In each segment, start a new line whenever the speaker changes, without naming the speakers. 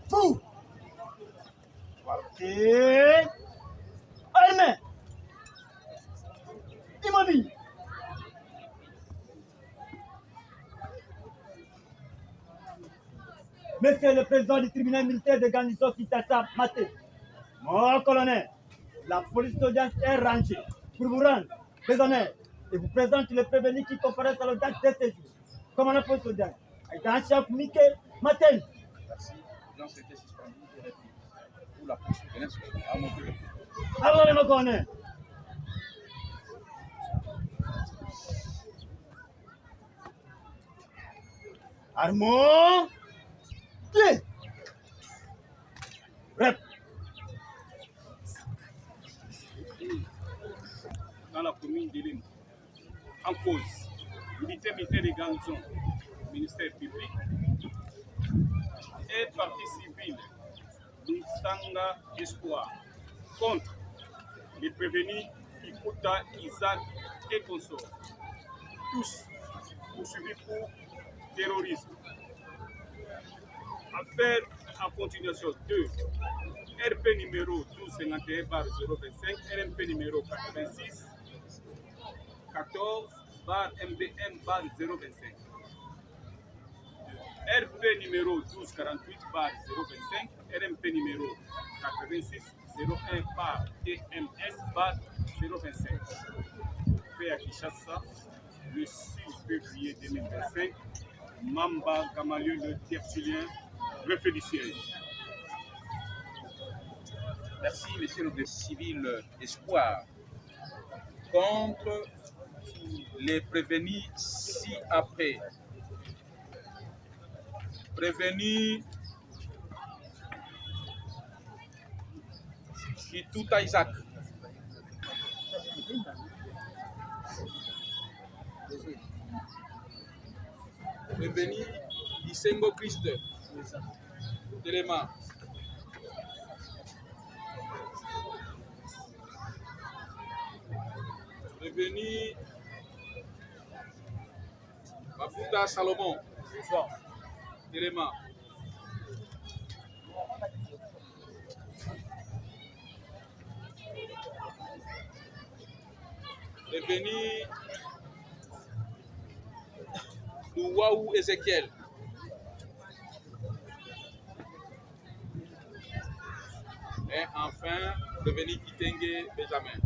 Fou! Quartier! Armée! Immobile! Monsieur le président du tribunal militaire de garnison Kinshasa, Maté, mon colonel, la police d'audience est rangée pour vous rendre déshonneur et vous présente le prévenu qui comparaît à l'audience de ce jour. Commandant police d'audience, agent-chef Mickey Maten.
Merci. L'audience était suspendue pour la police d'audience à mon collègue.
Alors, mon colonel. Armand, clé. Rep.
Dans la commune d'Elim, en cause, l'unité militaire de garnison, ministère public et parti civil, Lusanga Espoir, contre les prévenus Ikuta, Isaac et consorts, tous poursuivis pour terrorisme. Affaire en continuation 2, RP numéro 1251/025, RMP numéro 86 14/MBM/025. RP numéro 1248/025, RMP numéro 8601/TMS/025. Fait à Kinshasa le 6 février 2025, Mamba Gamaliel le Tertullien, refait du siège.
Merci, monsieur le civil Espoir. Contre les prévenus ci-après. Prévenu Kituta Isaac. Prévenu Isengo Christ. Téléma. Prévenu Mafuta Salomon. Téléma. Prévenu Louaou Ezekiel. Et enfin, prévenu Kitenge Benjamin.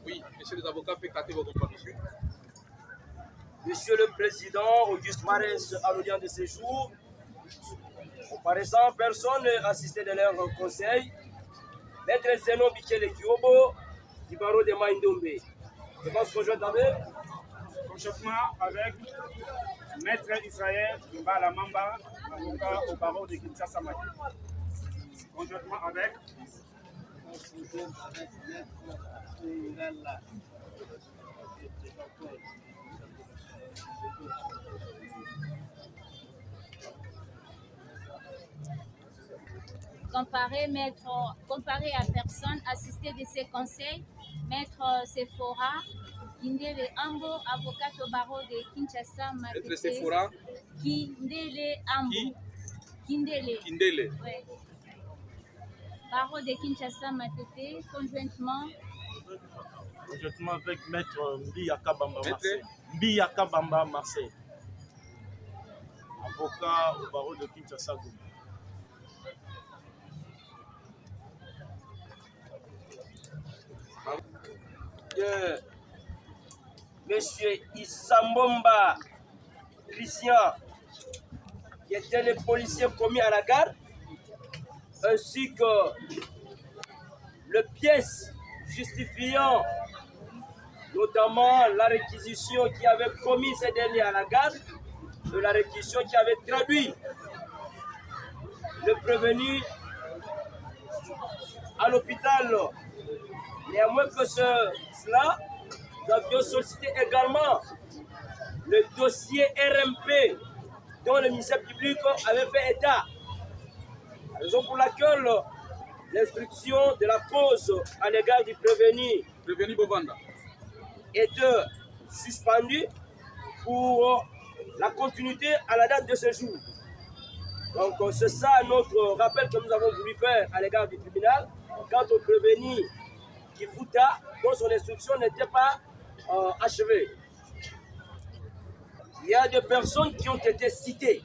Oui, messieurs les avocats, faites éclater vos comparutions.
Monsieur le Président, Auguste Marès, à l'audience de ce jour, comparaissant personne assisté de leur conseil, Maître Zeno Bikele Kiobo, du barreau de Maïndombe. Je pense conjointe avec
Conjointement avec Maître Israël Mbala Mamba, avocat au barreau de Kinshasa Maté. Conjointement avec
comparé à personne, assisté de ses conseils, Maître Sephora, Kindele Ambo, avocate au barreau de Kinshasa,
Maître Sephora,
Kindele Ambo.
Kindele.
Ouais. Barreau de Kinshasa, Matete, conjointement
Exactement avec Maître Mbiyaka Bamba Marseille. Mbiyaka Bamba Marseille. Avocat au barreau de Kinshasa.
De Monsieur Isambomba Christian, qui était le policier commis à la garde, ainsi que le pièce justifiant notamment la réquisition qui avait commis ces derniers à la garde, de la réquisition qui avait traduit le prévenu à l'hôpital. Néanmoins que cela, nous avions sollicité également le dossier RMP dont le ministère public avait fait état. La raison pour laquelle l'instruction de la cause à l'égard du prévenu
Bovanda
est suspendue pour la continuité à la date de ce jour. Donc c'est ça notre rappel que nous avons voulu faire à l'égard du tribunal quant au prévenu Kifuta, dont son instruction n'était pas achevée. Il y a des personnes qui ont été citées,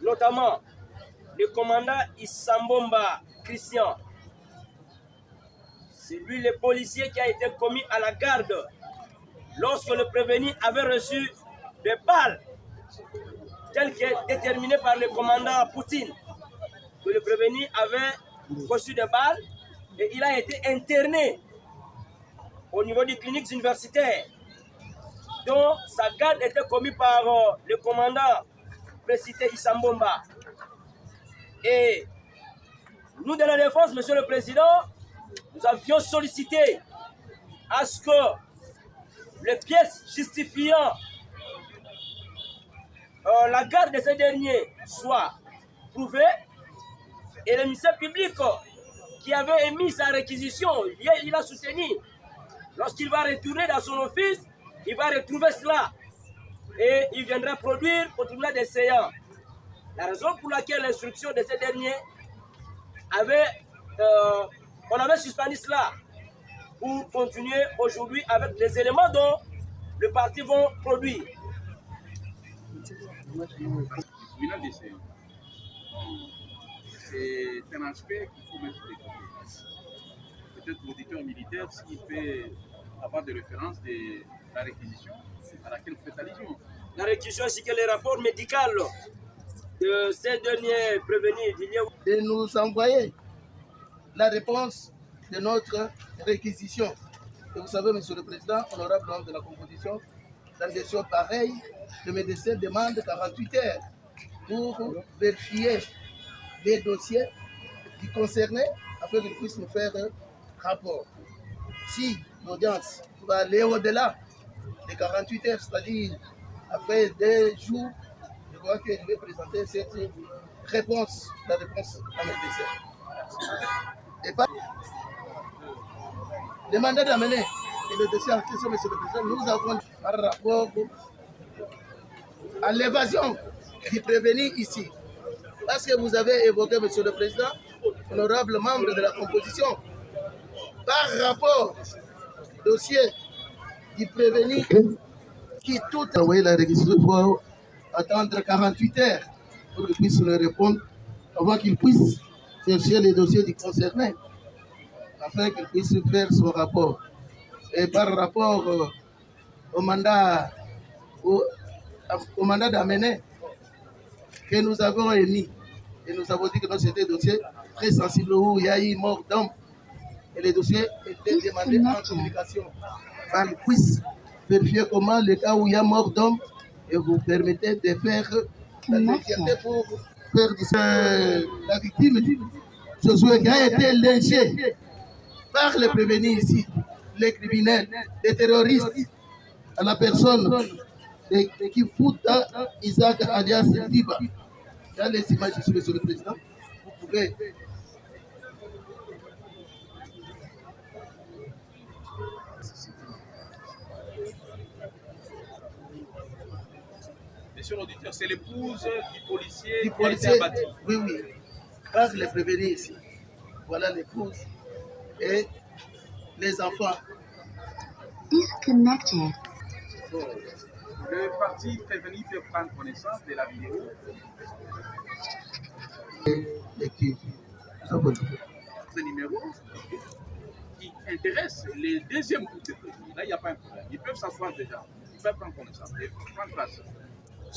notamment le commandant Isambomba Christian. C'est lui le policier qui a été commis à la garde lorsque le prévenu avait reçu des balles telles que déterminées par le commandant Poutine. Que le prévenu avait reçu des balles et il a été interné au niveau des cliniques universitaires dont sa garde était commise par le commandant précité Isambomba. Et nous de la défense, Monsieur le Président, nous avions sollicité à ce que les pièces justifiant la garde de ces derniers soient prouvées et le ministère public qui avait émis sa réquisition, il a soutenu. Lorsqu'il va retourner dans son office, il va retrouver cela et il viendra produire au tribunal des séants. La raison pour laquelle l'instruction de ces derniers on avait suspendu cela pour continuer aujourd'hui avec les éléments dont le parti va produire.
Le tribunal des séances, c'est un aspect qu'il faut mettre de côté. Peut-être l'auditeur militaire, s'il peut avoir des références de la réquisition à laquelle vous faites allusion.
La réquisition ainsi que les rapports médicaux de ces derniers prévenus.
De nous envoyer la réponse de notre réquisition. Et vous savez, Monsieur le Président, honorable membre de la composition, dans des choses pareilles, le médecin demande 48 heures pour vérifier les dossiers qui concernaient afin qu'il puisse nous faire un rapport. Si l'audience va aller au-delà des 48 heures, c'est-à-dire après 2 jours, je crois que je vais présenter cette réponse, la réponse à mes médecin. Et pas le mandat d'amener et le dossier en question, Monsieur le Président, nous avons par rapport à l'évasion du prévenu ici. Parce que vous avez évoqué, Monsieur le Président, honorable membre de la composition, par rapport au dossier du prévenu qui tout a envoyé la réquisition, il faut attendre 48 heures pour qu'il puisse nous répondre avant qu'il puisse chercher les dossiers du concerné afin qu'il puisse faire son rapport. Et par rapport au mandat d'amener que nous avons émis, et nous avons dit que c'était un dossier très sensible où il y a eu mort d'homme et les dossiers étaient demandés en communication. Qu'il puisse vérifier comment le cas où il y a mort d'homme et vous permettez de faire la légèreté pour faire la victime Josué qui a été lynché par les prévenus ici, les criminels, les terroristes, à la personne de Kifuta Isaac alias Diba. Dans les images ici, Monsieur le Président, vous pouvez.
Monsieur l'auditeur, c'est l'épouse du policier
Du
qui a été
policier,
abattu.
oui. Par les prévenus ici. Voilà l'épouse et les enfants.
Disconnected.
Bon, le parti prévenu peut prendre connaissance de la vidéo.
Et qui
Ce numéro qui intéresse les deuxièmes groupes de prévenus. Là, il n'y a pas un problème. Ils peuvent s'asseoir déjà. Ils peuvent prendre connaissance et prendre place.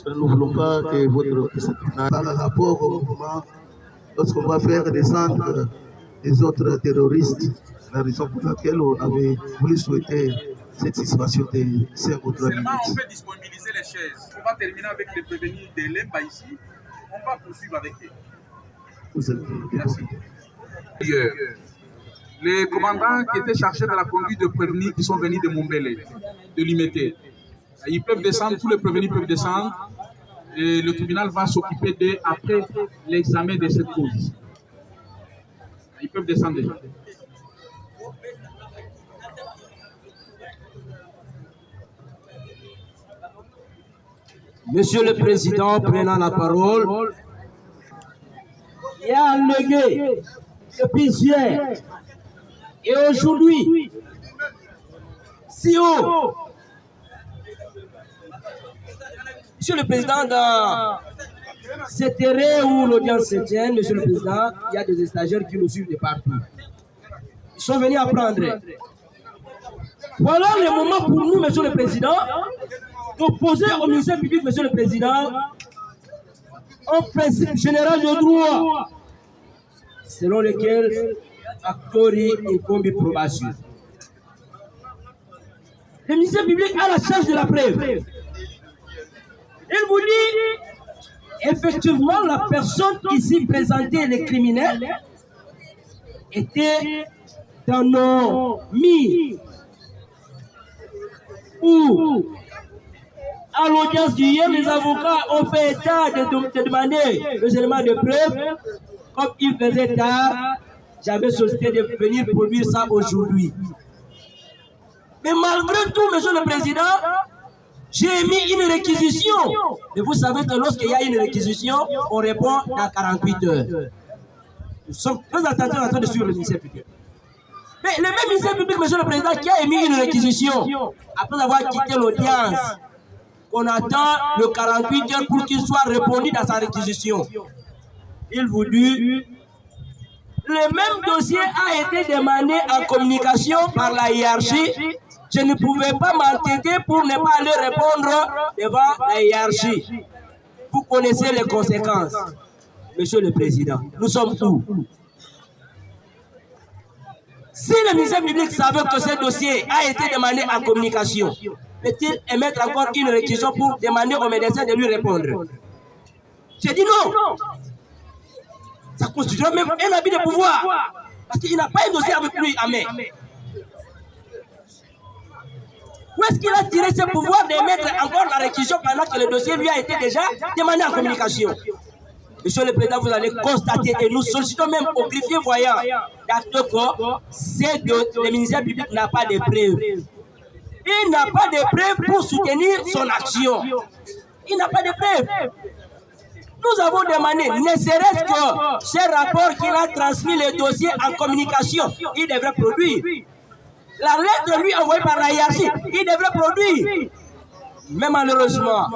Nous ne voulons pas que votre par rapport au mouvement, lorsqu'on va faire descendre les autres terroristes, la raison pour laquelle on avait voulu souhaiter cette situation de 5 ou 3 minutes.
Seulement, on peut disponibiliser les chaises. On va terminer avec les prévenus de l'EMBA ici. On va poursuivre avec eux. Merci. Les commandants qui étaient chargés de la conduite de prévenus qui sont venus de Mombele, de Limete, ils peuvent descendre, tous les prévenus peuvent descendre et le tribunal va s'occuper d'eux après l'examen de cette cause. Ils peuvent descendre déjà.
Monsieur le Président, prenant la parole, il y a allégué depuis hier et aujourd'hui, si haut. Monsieur le Président, dans cet terrain où l'audience se tient, Monsieur le Président, il y a des stagiaires qui nous suivent de partout. Ils sont venus apprendre. Voilà le moment pour nous, Monsieur le Président, d'opposer au ministère public, Monsieur le Président, un principe général de droit selon lequel Actori incombe probation. Le ministère public a la charge de la preuve. Il vous dit, effectivement, la personne ici présentée, les criminels, était dans nos mis où, à l'audience d'hier, les avocats ont fait état de demander les éléments de preuve. Comme il faisait tard, j'avais sollicité de venir produire ça aujourd'hui. Mais malgré tout, Monsieur le Président, j'ai mis une réquisition. Et vous savez que lorsqu'il y a une réquisition, on répond dans 48 heures. Nous sommes très attentifs en train de suivre le ministère public. Mais le même ministère public, Monsieur le Président, qui a émis une réquisition, après avoir quitté l'audience, on attend le 48 heures pour qu'il soit répondu dans sa réquisition. Il vous dit, le même dossier a été demandé en communication par la hiérarchie. Je ne pouvais pas m'entêter pour ne pas aller répondre devant la hiérarchie. Vous connaissez les conséquences, Monsieur le Président. Nous sommes où? Si le ministère public savait que ce dossier a été demandé en communication, peut-il émettre encore une réquisition pour demander au médecin de lui répondre? J'ai dit non. Ça constituera même un abus de pouvoir. Parce qu'il n'a pas un dossier avec lui à main. Où est-ce qu'il a tiré ce pouvoir d'émettre encore la réquisition pendant que le dossier lui a été déjà demandé en communication? Monsieur le Président, vous allez constater, et nous sollicitons même au greffier voyant d'acte que le ministère public n'a pas de preuves. Il n'a pas de preuves pour soutenir son action. Il n'a pas de preuves. Nous avons demandé, ne serait-ce que ce rapport qu'il a transmis le dossier en communication, il devrait produire. La lettre lui envoyée par la hiérarchie, il devrait produire. Mais malheureusement,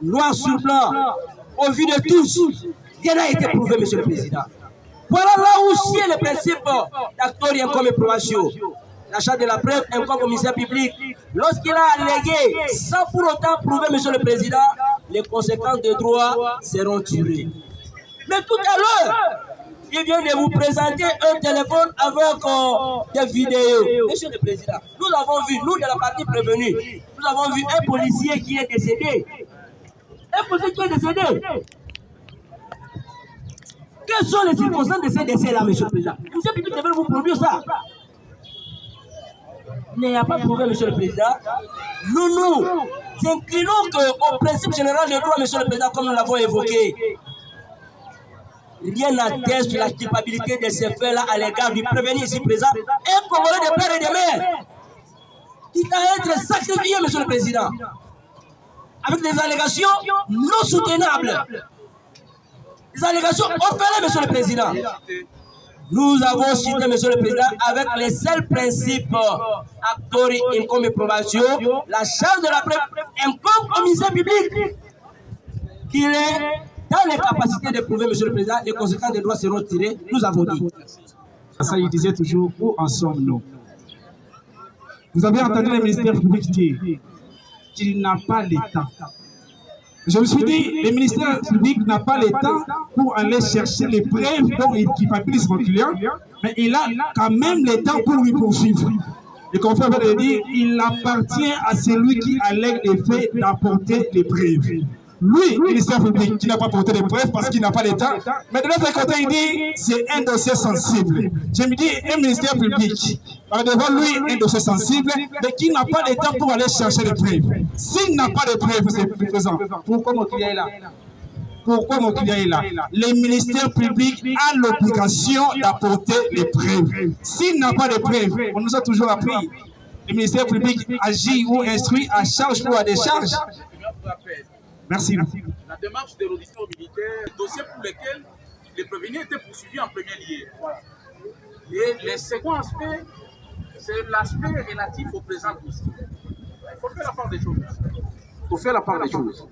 noir sur blanc, au vu de tous, rien n'a été prouvé, Monsieur le Président. Voilà là où c'est le principe d'acteur comme probation. L'achat de la preuve incombe au ministère public. Lorsqu'il a allégué, sans pour autant prouver, Monsieur le Président, les conséquences de droit seront tirées. Mais tout à l'heure, il vient de vous présenter un téléphone avec des vidéos. Monsieur le Président, nous avons vu, nous de la partie prévenue, nous avons vu un policier qui est décédé. Un policier qui est décédé. Quelles sont les circonstances de ces décès-là, Monsieur le Président? Vous savez que devrait vous produire ça. Il n'y a pas prouvé, Monsieur le Président. Nous nous inclinons au principe général de droit, Monsieur le Président, comme nous l'avons évoqué. Rien n'atteste sur la culpabilité de ces faits-là à l'égard du prévenu ici présent, un Congolais de père et de mère, qui a été sacrifié, Monsieur le Président, avec des allégations non soutenables. Des allégations orphelines, Monsieur le Président. Nous avons cité, Monsieur le Président, avec les seuls principes actori income probation, la charge de la preuve incombe au ministère public, qu'il est dans les capacités de prouver, Monsieur le Président, les conséquences des droits seront tirées, nous avons dit.
Ça, il disait toujours, où en sommes-nous? Vous avez entendu le ministère public dire qu'il n'a pas l'État. Je me suis dit, le ministère public n'a pas l'État pour aller chercher les preuves dont il culpabilise mon client, mais il a quand même l'État pour lui poursuivre. Le confrère vient de dire, il appartient à celui qui allègue les faits d'apporter les preuves. Lui, le ministère public, qui n'a pas porté les preuves parce qu'il n'a pas l'État, mais de l'autre côté, il dit c'est un dossier sensible. Je me dis, un ministère public a devant lui un dossier sensible, mais qui n'a pas l'État pour aller chercher les preuves. S'il n'a pas de preuves, c'est présent. Pourquoi mon client est là? Pourquoi mon client est là? Le ministère public a l'obligation d'apporter les preuves. S'il n'a pas de preuves, on nous a toujours appris, le ministère public agit ou instruit à charge ou à décharge. Merci.
La démarche de l'audition militaire, dossier pour lequel les prévenus étaient poursuivis en premier lieu. Et le second aspect, c'est l'aspect relatif au présent dossier. Il faut faire la part des choses.
Il faut faire la part des choses.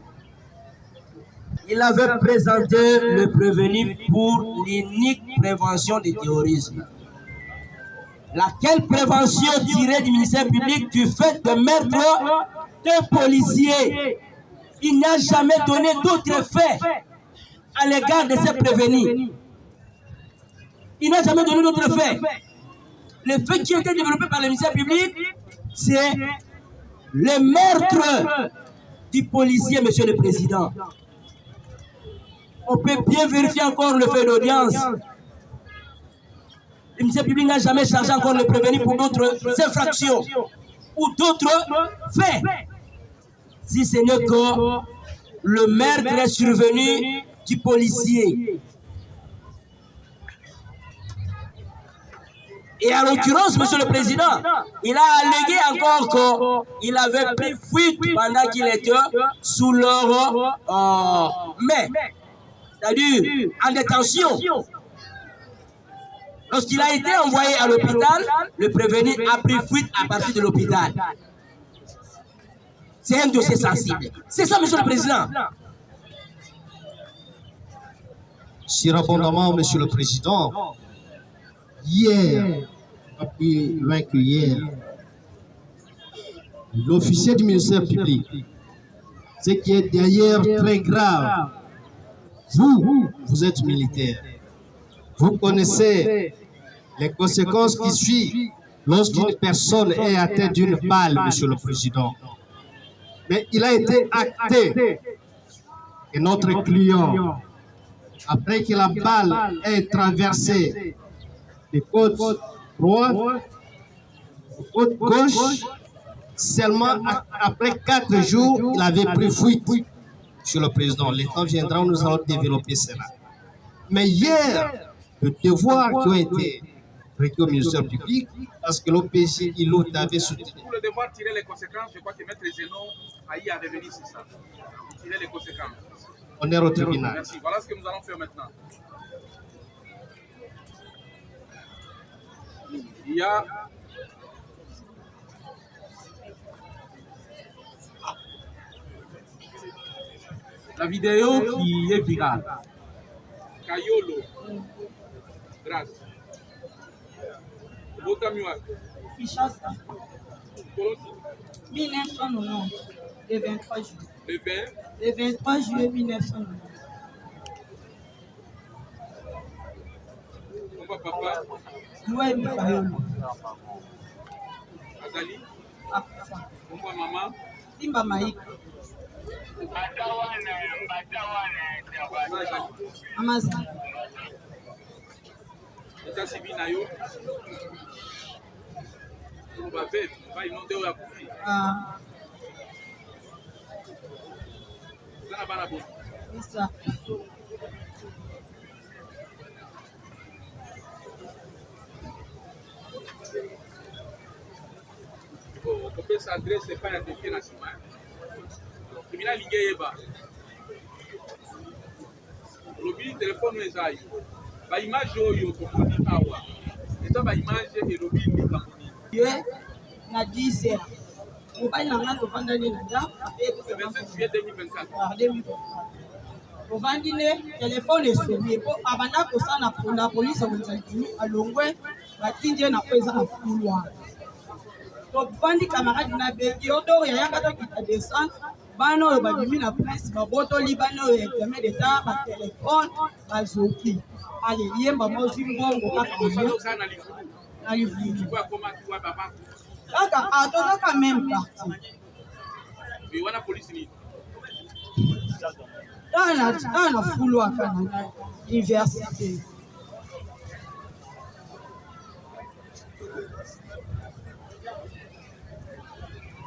Il avait présenté le prévenu pour l'unique prévention du terrorisme. Laquelle prévention tirée du ministère public du fait de mettre un policier. Il n'a jamais donné d'autres faits à l'égard de ces prévenus. Il n'a jamais donné d'autres faits. Les faits qui ont été développés par le ministère public, c'est le meurtre du policier, Monsieur le Président. On peut bien vérifier encore le fait d'audience. Le ministère public n'a jamais chargé encore le prévenu pour d'autres infractions ou d'autres faits. Si ce n'est que le meurtre est survenu du policier. Et en l'occurrence, Monsieur le Président, il a allégué encore qu'il avait pris fuite pendant qu'il était sous leur main, c'est-à-dire en détention. Lorsqu'il a été envoyé à l'hôpital, le prévenu a pris fuite à partir de l'hôpital. C'est un dossier sensible. C'est ça, Monsieur le Président.
Si abondamment, Monsieur le Président, hier, pas plus loin que hier, l'officier du ministère public, ce qui est d'ailleurs très grave, vous êtes militaire, vous connaissez les conséquences qui suivent lorsqu'une personne est atteinte d'une balle, Monsieur le Président. Mais il a été acté que notre client, après que la balle ait traversé les côtes droites, les côtes gauches, seulement après 4 jours, il avait pris fuite. Monsieur le Président, le temps viendra, nous allons développer cela. Mais hier, le devoir qui a été réglé au ministère public, parce que l'OPJ, il avait soutenu.
Pour le devoir tirer les conséquences, je crois que Maître Zénon a y à revenir sur ça. Tirer les conséquences.
On est au tribunal.
Merci. Voilà ce que nous allons faire maintenant. Il y a
La vidéo qui est virale.
Kayolo. Grâce. Botamiwa.
Kinshasa. 1990. Le 23 juillet.
Le 20.
Le 23 juillet 1990.
On va papa.
Loué Mikayolo.
Azali.
Akufa.
On va maman.
Simba Maïka. Amazon.
État civil na yo. On va faire, on va inonder ou akufi. Ça n'a pas la bonne.
C'est ça.
On peut s'adresser pas à la défi nationale. Criminal ligue yeba. Lobi téléphone les aïe. image oyo tomoni awa eza ba image elobi likambo nini
ye na 10 heures mobali na nga tovanda nde na ndako
le 27 juillet 2024
tovandi nde telefone esoni po abanda kosala na polisi akozali alongwe batindi ye na po eza na fulu wana tovandi camarade na beki oto yayanga tokita descente bana oyo babimi na presse babotoli bana oyo examen d'etat batelefone bazoki ale yemba mozwi mbongo kaka na livulu kaka atozaka même parti
wana polisi nini
na fulu aka na université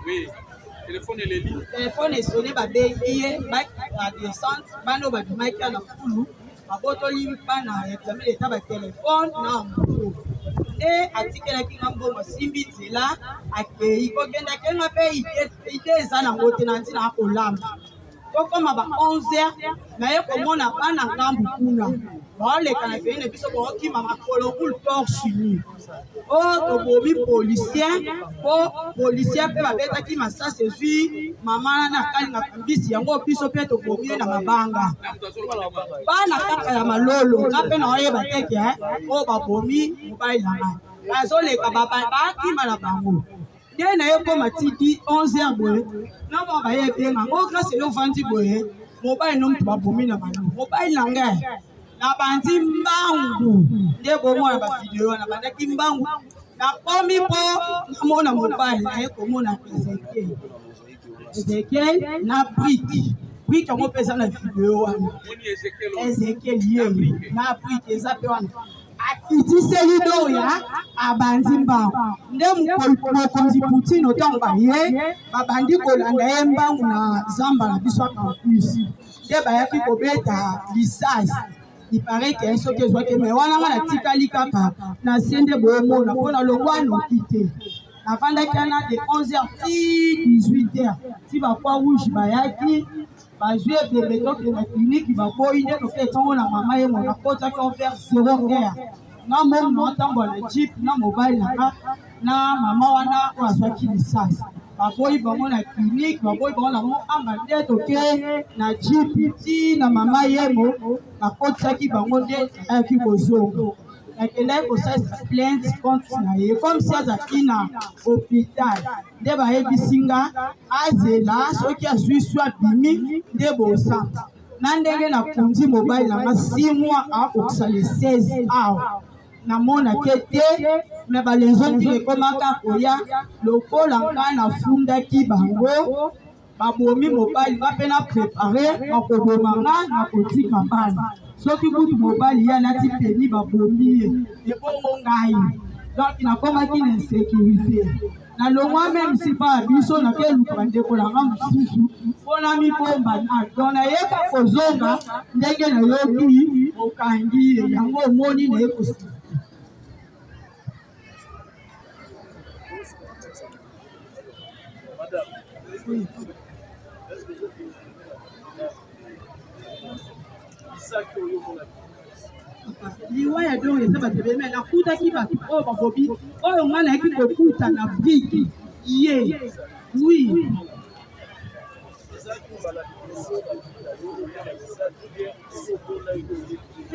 oui téléphone eleli
telefone esone babengi ye ba descente bana oyo babimaki na fulu babotoli bana examen d'etat batelefone na moto nde atikelaki nga mbongo asimbi nzela akei kokendaki nga mpe ide eza nango te na ntina akolamba tokoma ba 11h naye komona bana ngambu kuna baoleka na pene biso baokima makolo kulu torchini o tobomi policien po policien mpe babetaki masasi ezwi mama na kalingaka mbisi yango biso mpe tobomi ye na mabanga bana kaka ya malolo nga mpe naoyeba teke oyo babomi mobali na ngai bazoleka bakima na bango nde na ye koma tidi 11h boye na mwa bayebenga ngo grâce elovandi boye mobali no mutu babomi na malolo mobali na ngai na bandi mbangu nde bomona bavideo na bandaki mbangu nakomi mpo namona mobali naye komona Ezekiel na Brik yango mpe eza na video wana Ezekiel ye na Brik eza mpe wana akitiseli doya abandi mbangu nde mokonzi Poutine otango baye babandi kolanda ye mbangu na zamba na biso campus nde bayaki kobeta lisasi ipare ke soki ezwaki me wana nga natikali kaka na sende boyomona mpo na longwa noki te navandaki wana de 11h ti 18h ti bakwa rouge bayaki bazwi ebebe tokenda kliniki baboyi nde toke etongo na mama ye mona kotaki envers 0 heure nga momu naotambola na jip na mobali nanga na mama wana oyo azwaki lisasi baboyi bango na kliniki baboyi bango nango amba nde toke na jip ti na mama yemo bakotisaki bango nde ayaki kozonga nakendaki kosalisa plainte contre na ye comme si azalaki na hôpital nde bayebisi nga azela soki azwi swi abimi nde bosamba na ndenge nakundi mobali nanga 6 mois akokisa le 16 awa namonake te me balenzo ndenge ekomaka koya lokola ngai nafundaki bango babomi mobali nga mpe na prépare bakoboma nga na kotika bana soki kutu mobali ye alati peni babomi ye ebongo ngai donc nakomaki na insécurité nalongwa meme sipa ya biso nakeluka bandeko nanga mosusu mpona mibomba na don nayeba kozonga ndenge nayoki mokangi ye yango omoni naye kosi liwaya donc eza bato beme nakutaki bato oyo babobi oyo mwana ayaki kokuta na briki ye wi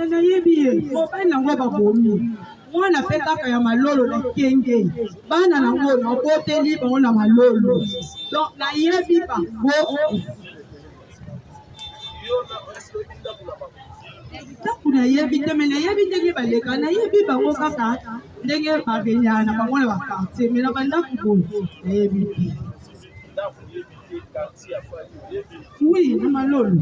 nayebi ye mobali nango babomi mwana mpe kaka ya malolo na kenge bana nango naboteli bango na malolo donc nayebi bango ntango nayebi te me nayebi ndenge baleka nayebi bango kaka ndenge babenyana na bango na bakartier me na bandako boye nayebi te oui na malolo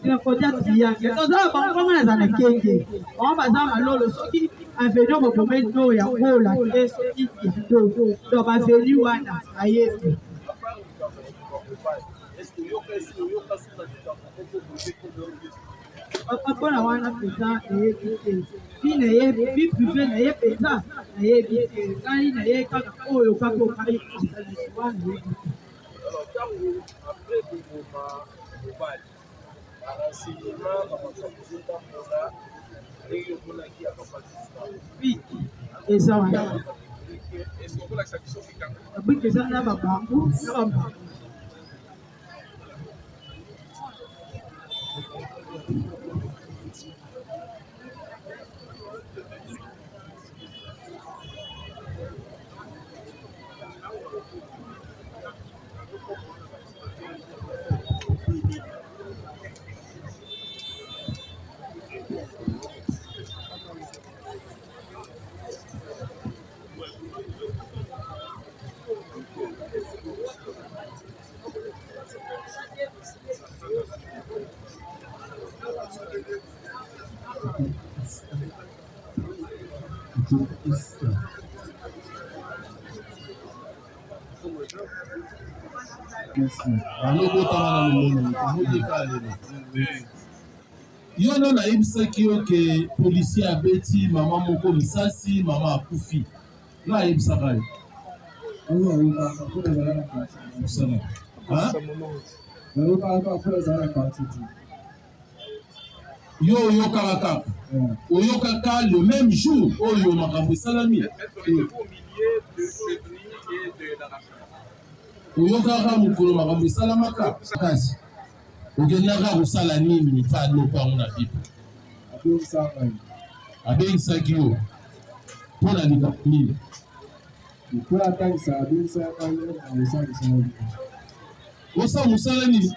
na kodia triangle tozala bango bango naza na kenge bango baza malolo soki aveni bobomeli do ya kola te soki do do baveni wana nayebi mpona wana mpenza nayebi te fi nayebi fi prive naye mpenza nayebi te ngai naye kaka oyo kaka okai kosalaki wana nayebi te Oui, et ça, voilà. Oui, que ça, là, bambou,
Yo no na yebisaki yo ke policier abeti mama moko misasi mama akufi na yebisaka yo yo oyokaka oyokaka le même jour oyo makambo esalami oyokaka mokolo makambo esalamaka kasi ogendaka kosala nini mpa lopango na bible abengisaki yo mpo na likambo nini osala mosala nini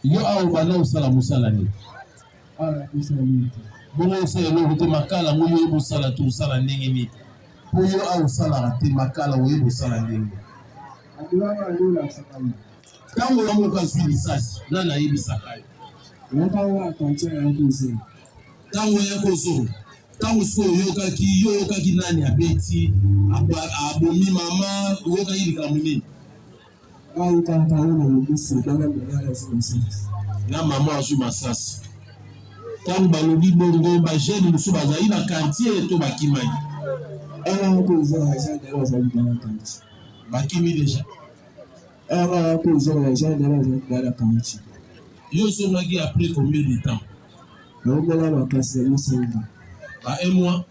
yo awa banda osala mosala nini bongo osala eloko te makala ngo yo oyeba osala te osala ndenge nini mpo yo awa osalaka te makala oyeba osala ndenge ntango yo moko azwi lisasi nani ayebisaka yo ntango oya kozonga ntango soki oyokaki nani abeti abomi mama oyokaki likambo nini na mama azwi masasi ntango balobi bongo bagene mosusu bazali na quartier to bakimaki bakimi deja yo osongaki après combien de temps ba un mois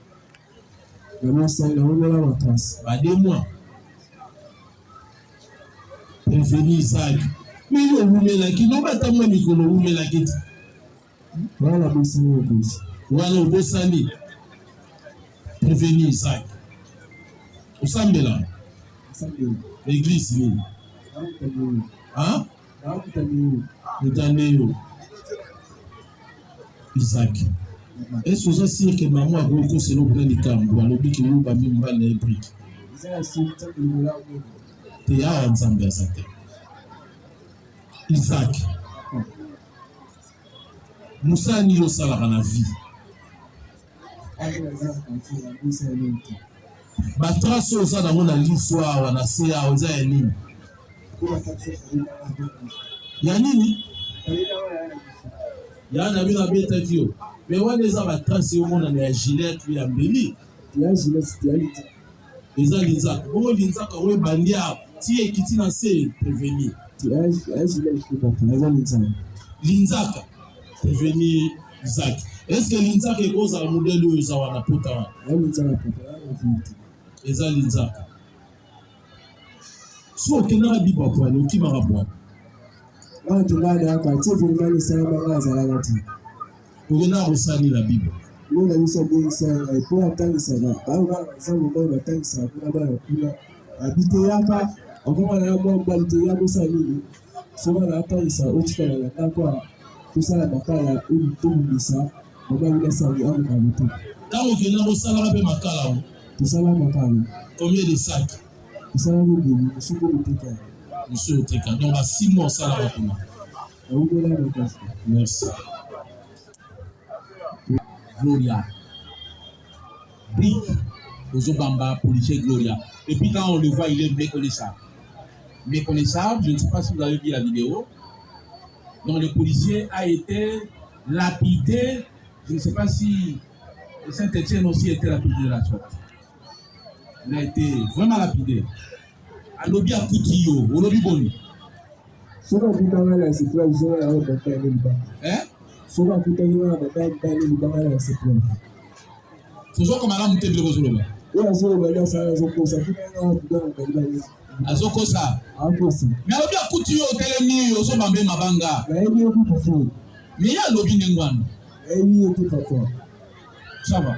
ba 2 mois prévenu Isaac mais yo obumelaki no batamwa mikolo obumelaki te wana obosani prévenu Isaac osambela l'église nini mutane yo Isaac est-ce que c'est que maman a beaucoup c'est le plan de camp balobi ki yo ba mimba na ebriki te ya nzambe asate Isaac musani yo sala na vie batrace oza nango na liso awa na se awa eza ya nini ya nini ya na bino abetaki yo me wana eza batrace omonana ya gilete ya mbeli eza linzaka bongo linzaka oyo ebandi awa ti ekiti na se prévenir linzaka prévenir Isaac est-ce que linzaka ekozala modele oyo eza wana pota wana eza linzaka so okendaka bipa pwani okimaka pwani okendaka kosalila bipa ntango okendaka kosalaka mpe makala combien de sacs monsieur oteka donc à 6 mois osalaka kuna merci Gloria Brick Ozobamba policier Gloria et puis quand on le voit il est méconnaissable je ne sais pas si vous avez vu la vidéo donc le policier a été lapidé je ne sais pas si Saint-Etienne aussi était lapidé de la sorte il a été vraiment lapidé à lobby à Koutio au lobby Boni hein
C'est ça comme à la montée de l'Europe. Azoko ça. Mais on a coutu au télémi au sommet mabanga. Mais il y a lobby n'engouane. Ça va.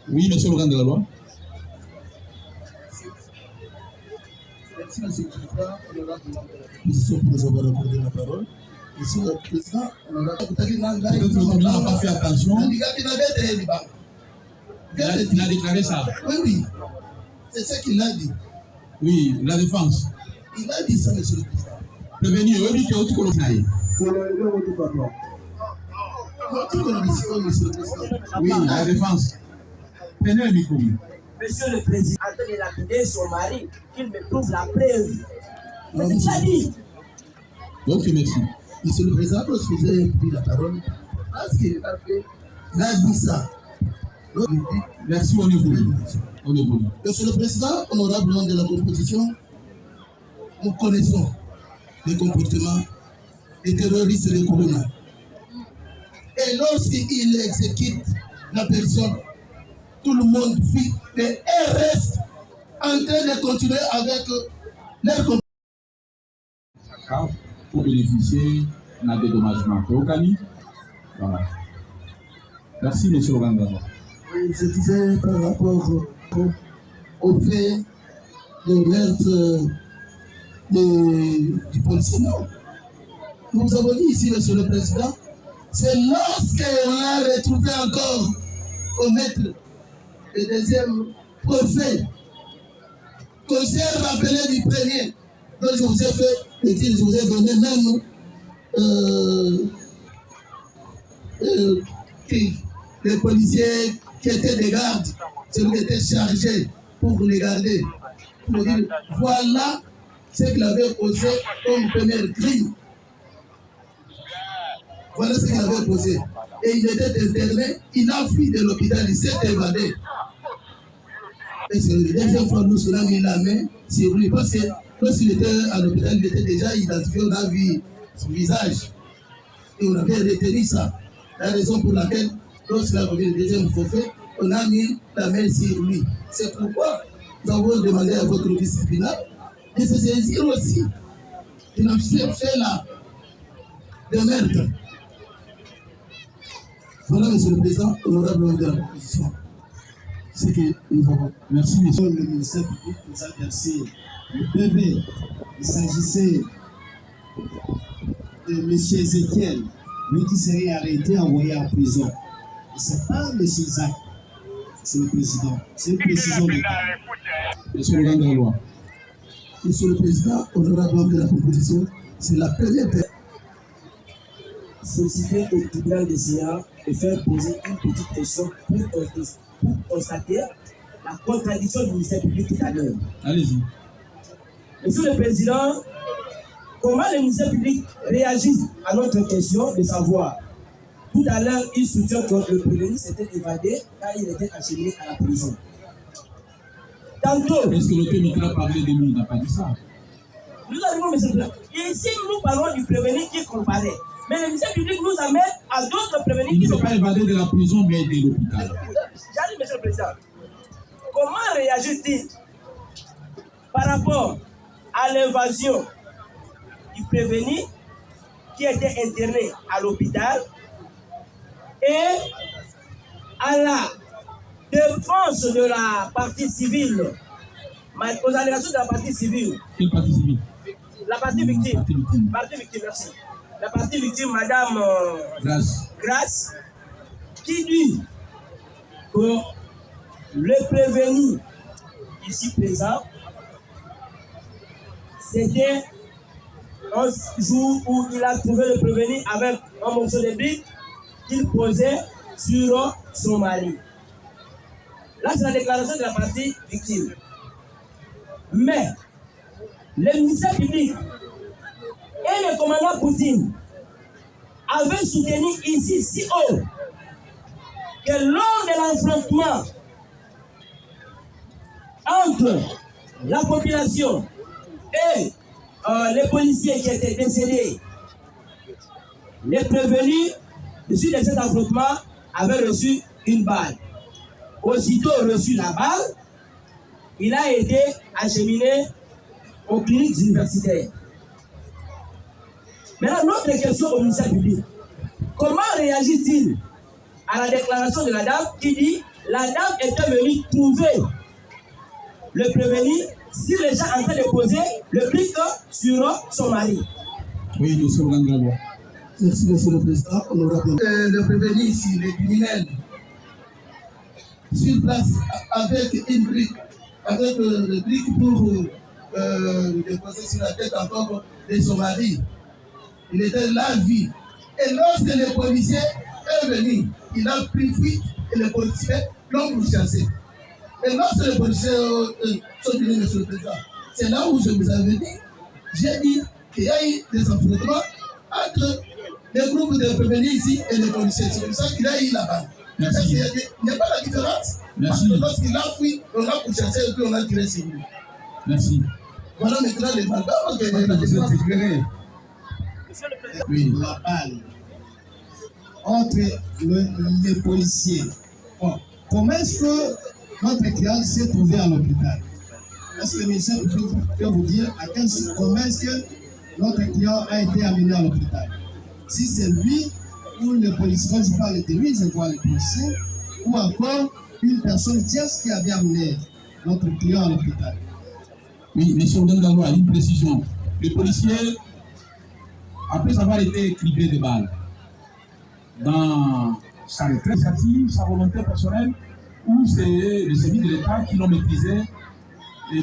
Oui, monsieur le de la loi.
Merci, monsieur le président. Monsieur le président, on va accordé la parole. Monsieur le président, on a
pas fait attention. Il a déclaré ça.
Oui, oui. C'est ce qu'il a dit.
Oui, la défense.
Il a dit ça, monsieur le président.
Prévenu, oui, que tu connais. Oui, la défense. Prenez le micro.
Monsieur le président, en train de lapider son mari, qu'il me prouve la preuve. C'est ce qu'il a dit.
Ok, merci.
Monsieur le président, lorsque j'ai pris la parole, parce qu'il a fait, il a dit ça.
Merci, on est venu.
Monsieur le président, honorable membre de la composition, nous connaissons les comportements des terroristes de Corona. Et lorsqu'il exécute la personne, tout le monde vit et reste en train de continuer avec leur comportement.
Pour bénéficier d'un dédommagement. Voilà. Merci, monsieur Oranga.
Je disais par rapport au fait de meurtre du policier. Nous avons dit ici, monsieur le président, c'est lorsqu'on a retrouvé encore commettre le deuxième procès qu'on s'est rappelé du premier. Donc je vous ai fait, je vous ai donné même les policiers qui étaient des gardes, celui qui était chargé pour les garder, pour dire voilà ce qu'il avait posé comme premier crime. Voilà ce qu'il avait posé. Et il était interné, il a fui de l'hôpital, il s'est évadé. Et c'est la deuxième fois nous avons mis la main sur lui, parce que lorsqu'il était à l'hôpital, il était déjà identifié, on a vu son visage. Et on avait retenu ça. La raison pour laquelle, lorsqu'il a revu le deuxième forfait, on a mis la main sur lui. C'est pourquoi nous avons demandé à votre disciplinaire de se saisir aussi. Il a fait là de meurtre. Voilà, monsieur le président, honorable de la proposition. C'est que nous avons.
Merci, monsieur le ministère public, nous a versé le bébé. Il s'agissait de monsieur Ezekiel, lui qui serait arrêté, envoyé en prison. Et ce n'est pas monsieur Zach, c'est le président. C'est une précision de cas.
Monsieur le de la loi.
Monsieur le président, honorable de la proposition, c'est la première personne.
Solliciter au tribunal des Sénats et faire poser une petite question pour constater la contradiction du ministère public tout à l'heure.
Allez-y.
Monsieur le président, comment le ministère public réagit à notre question de savoir? Tout à l'heure, il soutient que le prévenu s'était évadé car il était acheminé à la prison. Tantôt.
Est-ce que l'auteur Nicolas a parlé de lui? Il n'a pas dit ça.
Nous arrivons, monsieur le président. Ici, nous parlons du prévenu qui comparaît. Mais le ministère public nous amène à d'autres prévenus qui
ne sont pas évadés de la prison, mais de l'hôpital.
J'arrive, monsieur le président. Comment réagit-il par rapport à l'invasion du prévenu qui était interné à l'hôpital et à la défense de la partie civile, aux allégations de la partie civile?
Quelle partie civile?
La partie victime. Partie victime, merci. La partie victime, madame Grâce, qui dit que le prévenu ici présent, c'était un jour où il a trouvé le prévenu avec un morceau de brique qu'il posait sur son mari. Là, c'est la déclaration de la partie victime. Mais le ministère public et le commandant Poutine avaient soutenu ici si haut que lors de l'affrontement entre la population et les policiers qui étaient décédés Les prévenus, issus de cet affrontement, avaient reçu une balle. Aussitôt reçu la balle, il a été acheminé aux cliniques universitaires. Maintenant, notre question au ministère public. Comment réagit-il à la déclaration de la dame qui dit la dame était venue trouver le prévenu s'il est déjà en train de poser le brique sur son mari?
Oui, monsieur Langalois.
Merci, monsieur le président. Le prévenu ici, les criminels, sur place avec une brique, avec le brique pour déposer sur la tête encore de son mari. Il était là, vie. Et lorsque le policier est venu, il a pris fuite et le policier l'ont pourchassé. Et lorsque les policiers sont venus, monsieur le président, c'est là où je vous avais dit, j'ai dit qu'il y a eu des affrontements entre les groupes de prévenus ici et les policiers. C'est pour ça qu'il a eu la balle.
Merci.
Il n'y a pas la différence.
Merci.
Parce que lorsqu'il a fui, on l'a pourchassé et puis on a tiré sur lui.
Merci.
Voilà maintenant les balles.
Oui, la balle entre les policiers. Bon, comment est-ce que notre client s'est trouvé à l'hôpital? Est-ce que le ministère peut vous dire comment est-ce que notre client a été amené à l'hôpital? Si c'est lui ou le policier, je parle de lui, je vois le policier, ou encore une personne tierce qui avait amené notre client à l'hôpital.
Oui, monsieur Odengalois, une précision. Le policier, après avoir été criblé de balles, dans sa retraite, sa volonté personnelle, ou c'est les services de l'État qui l'ont maîtrisé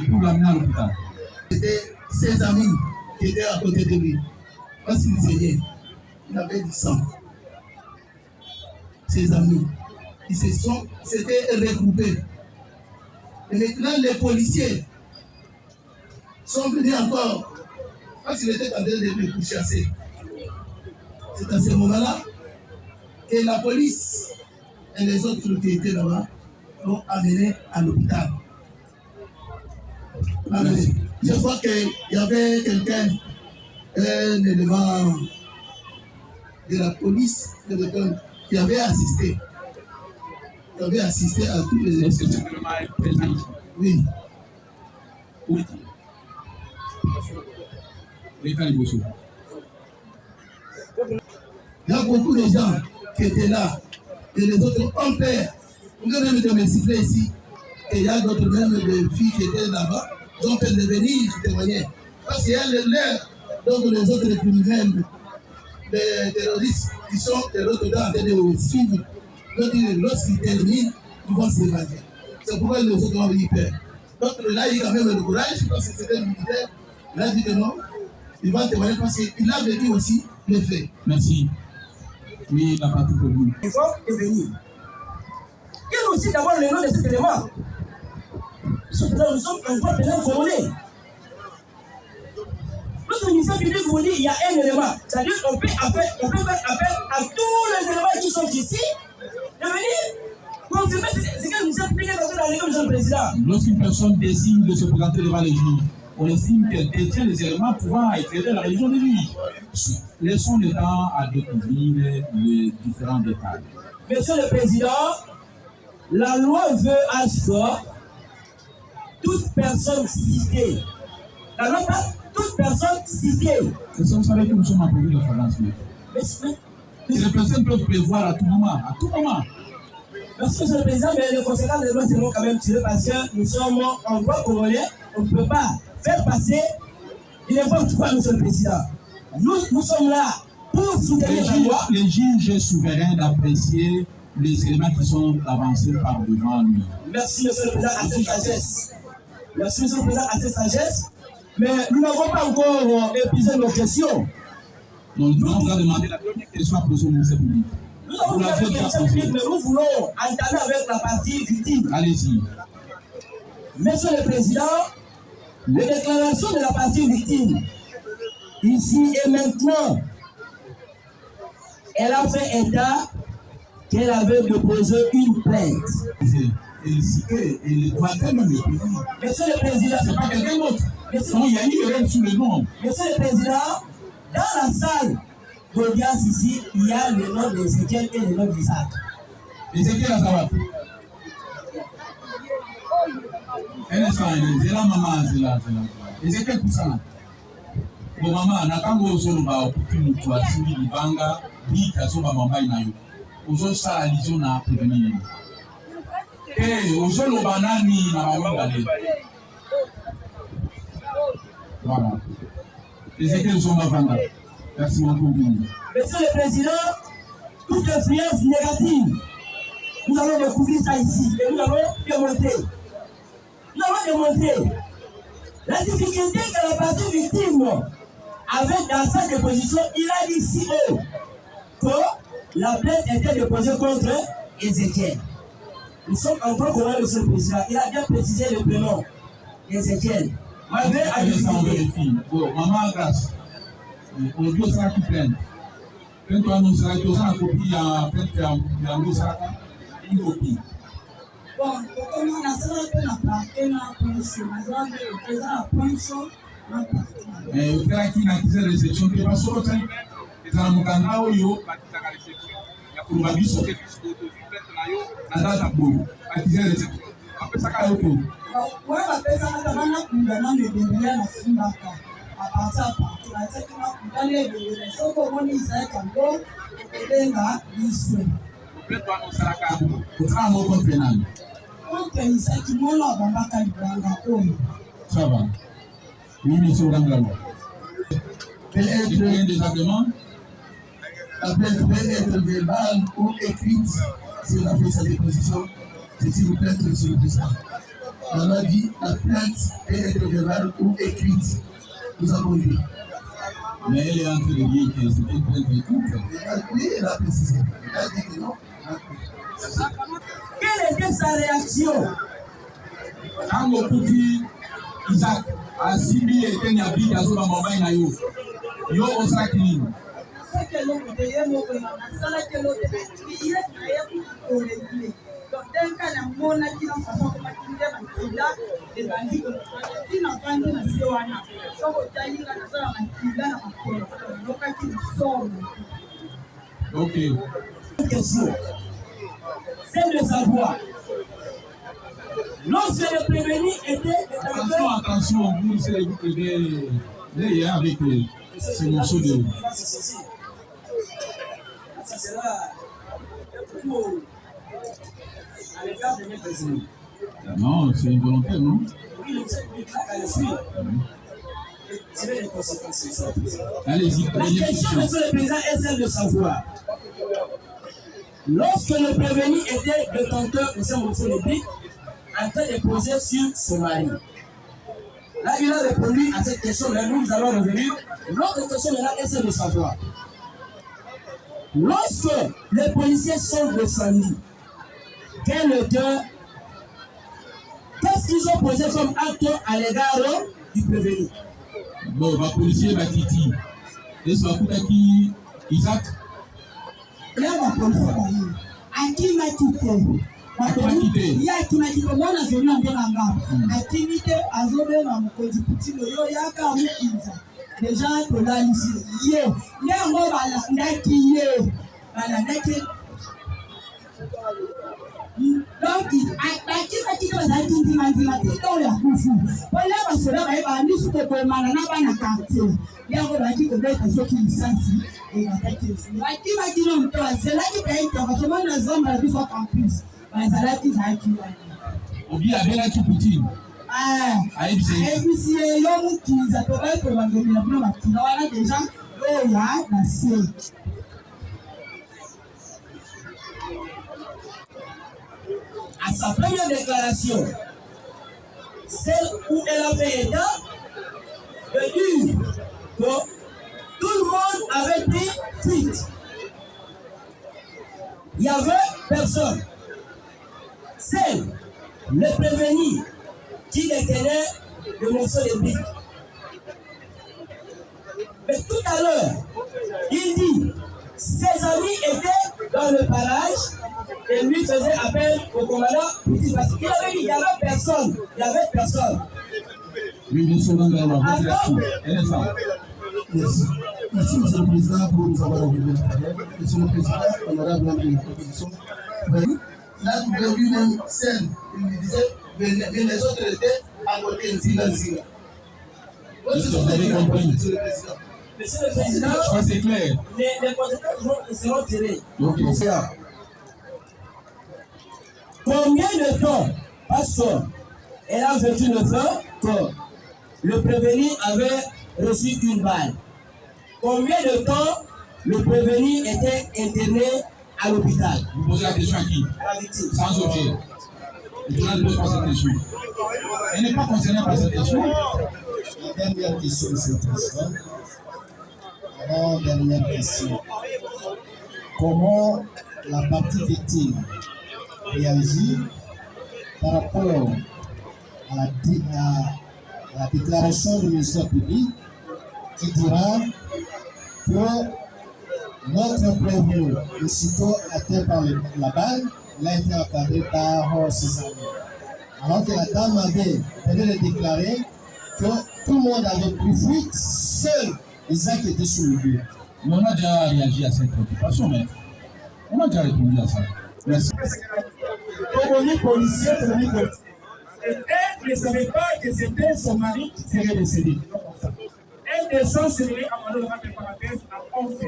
pour l'amener à l'hôpital?
C'était ses amis qui étaient à côté de lui. Parce qu'il saignait. Il avait du sang. Ses amis, ils s'étaient regroupés. Et maintenant, les policiers sont venus encore. Parce qu'il était en train de le pourchasser. C'est à ce moment-là que la police et les autres qui étaient là-bas l'ont amené à l'hôpital. Je crois qu'il y avait quelqu'un, un élément de la police qui avait assisté. Qui avait assisté à tous les...
Est-ce que c'est vraiment présent ici?
Oui.
Où est-il? L'État est beau.
Il y a beaucoup de gens qui étaient là, et les autres ont peur. On a même de me siffler ici, et il y a d'autres même de filles qui étaient là-bas, ils ont peur de venir témoigner. Parce qu'il y a l'heure, donc les autres criminels, les terroristes, qui sont de l'autre côté en train de suivre. Donc lorsqu'ils terminent, ils vont s'évader. C'est pourquoi les autres ont eu peur. Donc là, il y a quand même le courage, parce que c'était le militaire. Il a dit que non, il va témoigner parce qu'il a vécu aussi les faits.
Merci. Oui, la partie pour vous.
Il faut venir. Il y a aussi d'abord le nom de cet élément. Nous sommes encore présents congolais. Notre ministère public vous dit qu'il y a un élément. C'est-à-dire qu'on peut faire appel à tous les éléments qui sont ici de venir confirmer ce que le ministère public est en train d'arriver, monsieur le président.
Lorsqu'une personne décide de se présenter devant les juges, on estime qu'elle détient les éléments pouvant éclairer la religion des juges. Laissons le temps à découvrir les différents détails.
Monsieur le Président, la loi veut à ce que toute personne citée, la loi parle toute personne citée.
C'est ça, vous savez que nous sommes en période de France. Les personnes peuvent prévoir à tout moment, à tout moment.
Merci, monsieur le Président, mais les conséquences des lois seront quand même tirées parce que nous sommes en droit congolais, on ne peut pas faire passer n'importe quoi, monsieur le Président. Nous sommes là pour soutenir la loi.
Les juges souverains d'apprécier les éléments qui sont avancés par devant lui.
Merci, monsieur le Président, à cette sagesse. Merci, monsieur le Président, à cette sagesse. Mais nous n'avons pas encore épuisé nos questions.
Donc, nous avons demandé la première question à poser au ministère public.
Nous avons fait une question publique, mais nous voulons entamer avec la partie victime.
Allez-y.
Monsieur le Président, la déclaration de la partie victime, ici et maintenant, elle a fait état qu'elle avait déposé une plainte.
Et doit même le pays.
Monsieur le Président,
c'est pas quelqu'un d'autre. Non, il y a une erreur sur le nom.
Monsieur le Président, dans la salle
d'audience ici, il y a le nom d'Ézéchiel et le nom d'Isaac.
Ézéchiel Azawat. Zela maman zela. Ézéchiel Kusana. Bon maman, natango ozolo ba okuti mutu asili libanga, bika zoba mamba inayo. Ozo sala lizo na prévenir. Ozolo banani na bawangale. Voilà. Ézéchiel Zomba Vanga. Merci beaucoup.
Monsieur le Président, toute influence négative, nous allons découvrir ça ici et nous allons démontrer. Nous allons démontrer la difficulté que la partie victime avait dans sa déposition. Il a dit si haut que la plainte était déposée contre Ézéchiel. Nous sommes encore comment, Monsieur le Président. Il a bien précisé le prénom Ézéchiel. Malgré la difficulté.
Bon, maman, grâce. Audio sera qui plaît. Quand tu annonces la copie à une copie.
Bon, comment on a ça la partenaire pension, la pension,
au cas qui n'a pas réception, qui va sortir. Et ça nous canne au yo, pour ma vie sur quelque chose de la boue. À qui réception. Après ça, quand on
ouais, la personne a demandé qu'on le développement na Simbaka. À partir de la seconde, on a le so comment ils sont quand benga liswe.
Au contre pénal.
Contre Isaac Mola Bambaka Libanga Oyo.
Ça va. Oui, monsieur Rangalo. Peut être un désagrément. La plainte peut être verbale ou écrite. Si on a fait sa déposition, c'est s'il vous plaît, monsieur le président. On a dit la plainte peut être verbale ou écrite. Nous avons dit. Mais elle est en train de dire que c'est une plainte écrite. Oui, elle a précisé. Elle a dit que non.
Quelle était sa réaction?
Quand on dit Isaac, Asibi et Kenya Bi, Azoba Mobile na yo. Yo osakini.
C'est que l'on peut y aller, ça là que l'on peut y aller pour les. Donc, d'un cas, la mona qui n'a pas fait de là, les bandits qui n'ont pas de la Sioana. Donc, il y a un
Ok.
Question. C'est de savoir. Lorsque le prévenu était.
Attention, vous, c'est vous qui avez avec ce morceau de.
Ça sera pour. À l'égard de mes présidents.
Non, c'est involontaire, non?
Oui, le public à le suivre. Et tirer les conséquences.
Allez-y,
la question, monsieur le président, est celle de savoir. Lorsque le prévenu était détenteur au sein de son public, en train de poser sur son mari. Là, il a répondu à cette question, mais nous allons revenir. L'autre question maintenant est celle de savoir. Lorsque les policiers sont descendus, qu'est-ce qu'ils ont posé comme acte à l'égard du prévenu?
Bon, ma policier va Titi. Et ce qui Isaac.
Là, ma policier à qui m'a quitté? Il y a qui m'a quitté. Moi, on a venu en Bélanga. À qui m'a quitté? À Zobé, ma petit petit, il y a qu'à vous qui déjà, pour là, ici. Il y a un mot à la qui est. À la qui donc, à qui va quitter les activités dans leur couffou. Voilà, parce que là, il va aller sur le commandant dans la quartier. Il y a un qui peut être ceux qui sont ici et attaquer. À qui va dire non, c'est là qui paye intervention dans les hommes à la vie sur campus. C'est là qu'ils ont acquis.
Ou bien, il y a tout petit.
Et puis, si les hommes qui s'appellent pour la gouvernement, qui ont déjà, il y a la cible. À sa première déclaration, celle où elle avait été de dire que tout le monde avait pris fuite. Il n'y avait personne. C'est le prévenu qui détenait le morceau de briques. Mais tout à l'heure, il dit ses amis étaient dans le barrage. Et lui faisait appel au commandant petit parce qu'il avait dit qu'il n'y avait personne. Il n'y avait personne.
Oui, monsieur Mangala,
attends.
elle est ça. Yes.
Merci, Monsieur le Président, pour nous avoir envoyé la parole. Monsieur le Président, honorable membre de la proposition. Là, vous avez vu une scène, il me disait, mais les autres étaient à côté de Zina. Vous avez compris, Monsieur le Président.
Monsieur le Président,
Je crois que c'est clair.
les conséquences seront tirées.
Donc, il faut faire.
Combien de temps, pasteur, elle a vécu le fait que le prévenu avait reçu une balle? Combien de temps le prévenu était interné à l'hôpital?
Vous posez la question à qui?
À la victime.
Sans objet. Le journal ne pose pas cette question. Elle n'est pas concernée par cette question.
La dernière question, Monsieur le Président. La dernière question. Comment la partie victime réagit par rapport à la déclaration du ministère public qui dira que notre prévenu, aussitôt atteint par la balle, il a été encadré par ses amis. Alors que la dame avait venu de déclarer que tout le monde avait pris fuite, seul Isaac était sur le lieu.
Mais on a déjà réagi à cette préoccupation, mais on a déjà répondu à ça. Merci.
Comme policier, et elle ne savait pas que c'était son mari qui serait décédé. Elle descend sur les abandons de la parenthèse à 11 h.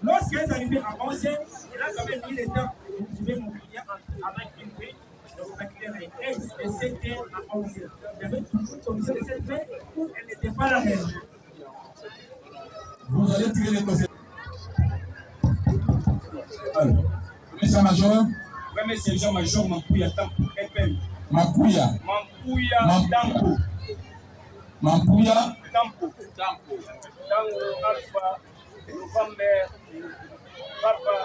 Lorsqu'elle est arrivée à 11 h, elle a quand même mis le temps pour trouver mon client avec une fille. Donc la cliente est de 7 h à 11 h. Il y avait toujours une commission de 7 h où elle n'était pas la même.
Vous allez tirer les conséquences. Alors, Monsieur Major.
Oui, mais c'est Jean-Major Mampouya Tampo, FM.
Mampouya.
Tampo.
Mampouya.
Tampo. Tango Alpha, November, Papa,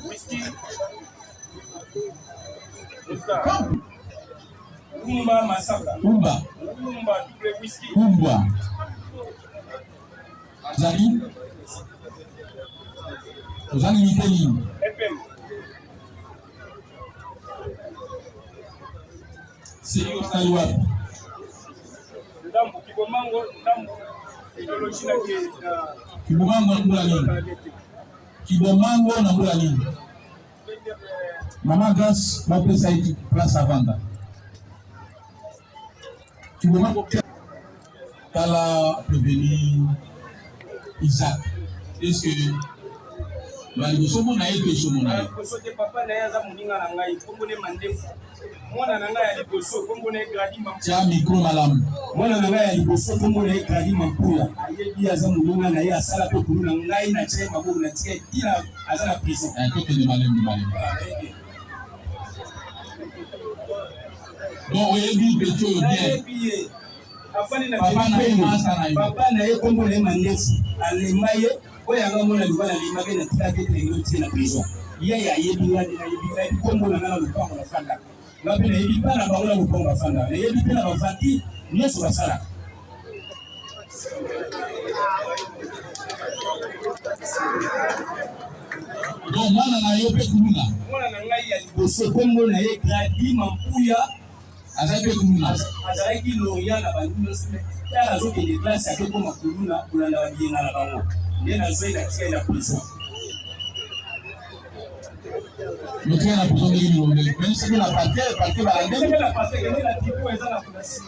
Whisky, Oscar, Umba Masaka.
Umba
double whisky.
Umbwa. Zali. Zali Miteli.
FM.
C'est Osaliwa.
Ndambo Kibomango, Ndambo ideologie na
Kibomango na nini? Kibomango na mbula nini? Mama Grace va pesa hiki place à vendre. Kibomango Kala prévenu Isaac. Est-ce que Malibosomo na yeto somo na.
Kosote papa na yaza muninga na ngai kombone mandefu. Mwana na ngai ya liboso kombone gradi mampu.
Tia micro malamu.
Mwana na ngai ya liboso kombone gradi mampuya. Ayebi aza muninga na ye asala pe kulu na ngai na tshai mabobu na tia ila azala prison.
Côté de malem. Bon, oyebi pecho bien.
Afani na papa na ye kombone mandefu. Alemaye oyanga mona libala limake na tika ke tengo na prison. Ye ya yebi ngadi na yebi kombona na lupango na fanda. Ngapi na yebi pana baola lupango na fanda. Na yebi pena bafandi nyeso basala.
Donc mwana na yo pe kuluna.
Mwana na ngai ya liboso kombona ye gradi mampuya
Azali pe kuluna.
azalaki loria na banduno sime. Tala zoke de classe ya koko makuluna kulanda babienga na bango. Nde na zoi na tika na prison.
Le train a besoin de lui. Même si la partie va aller.
C'est la partie que la typo est dans la fondation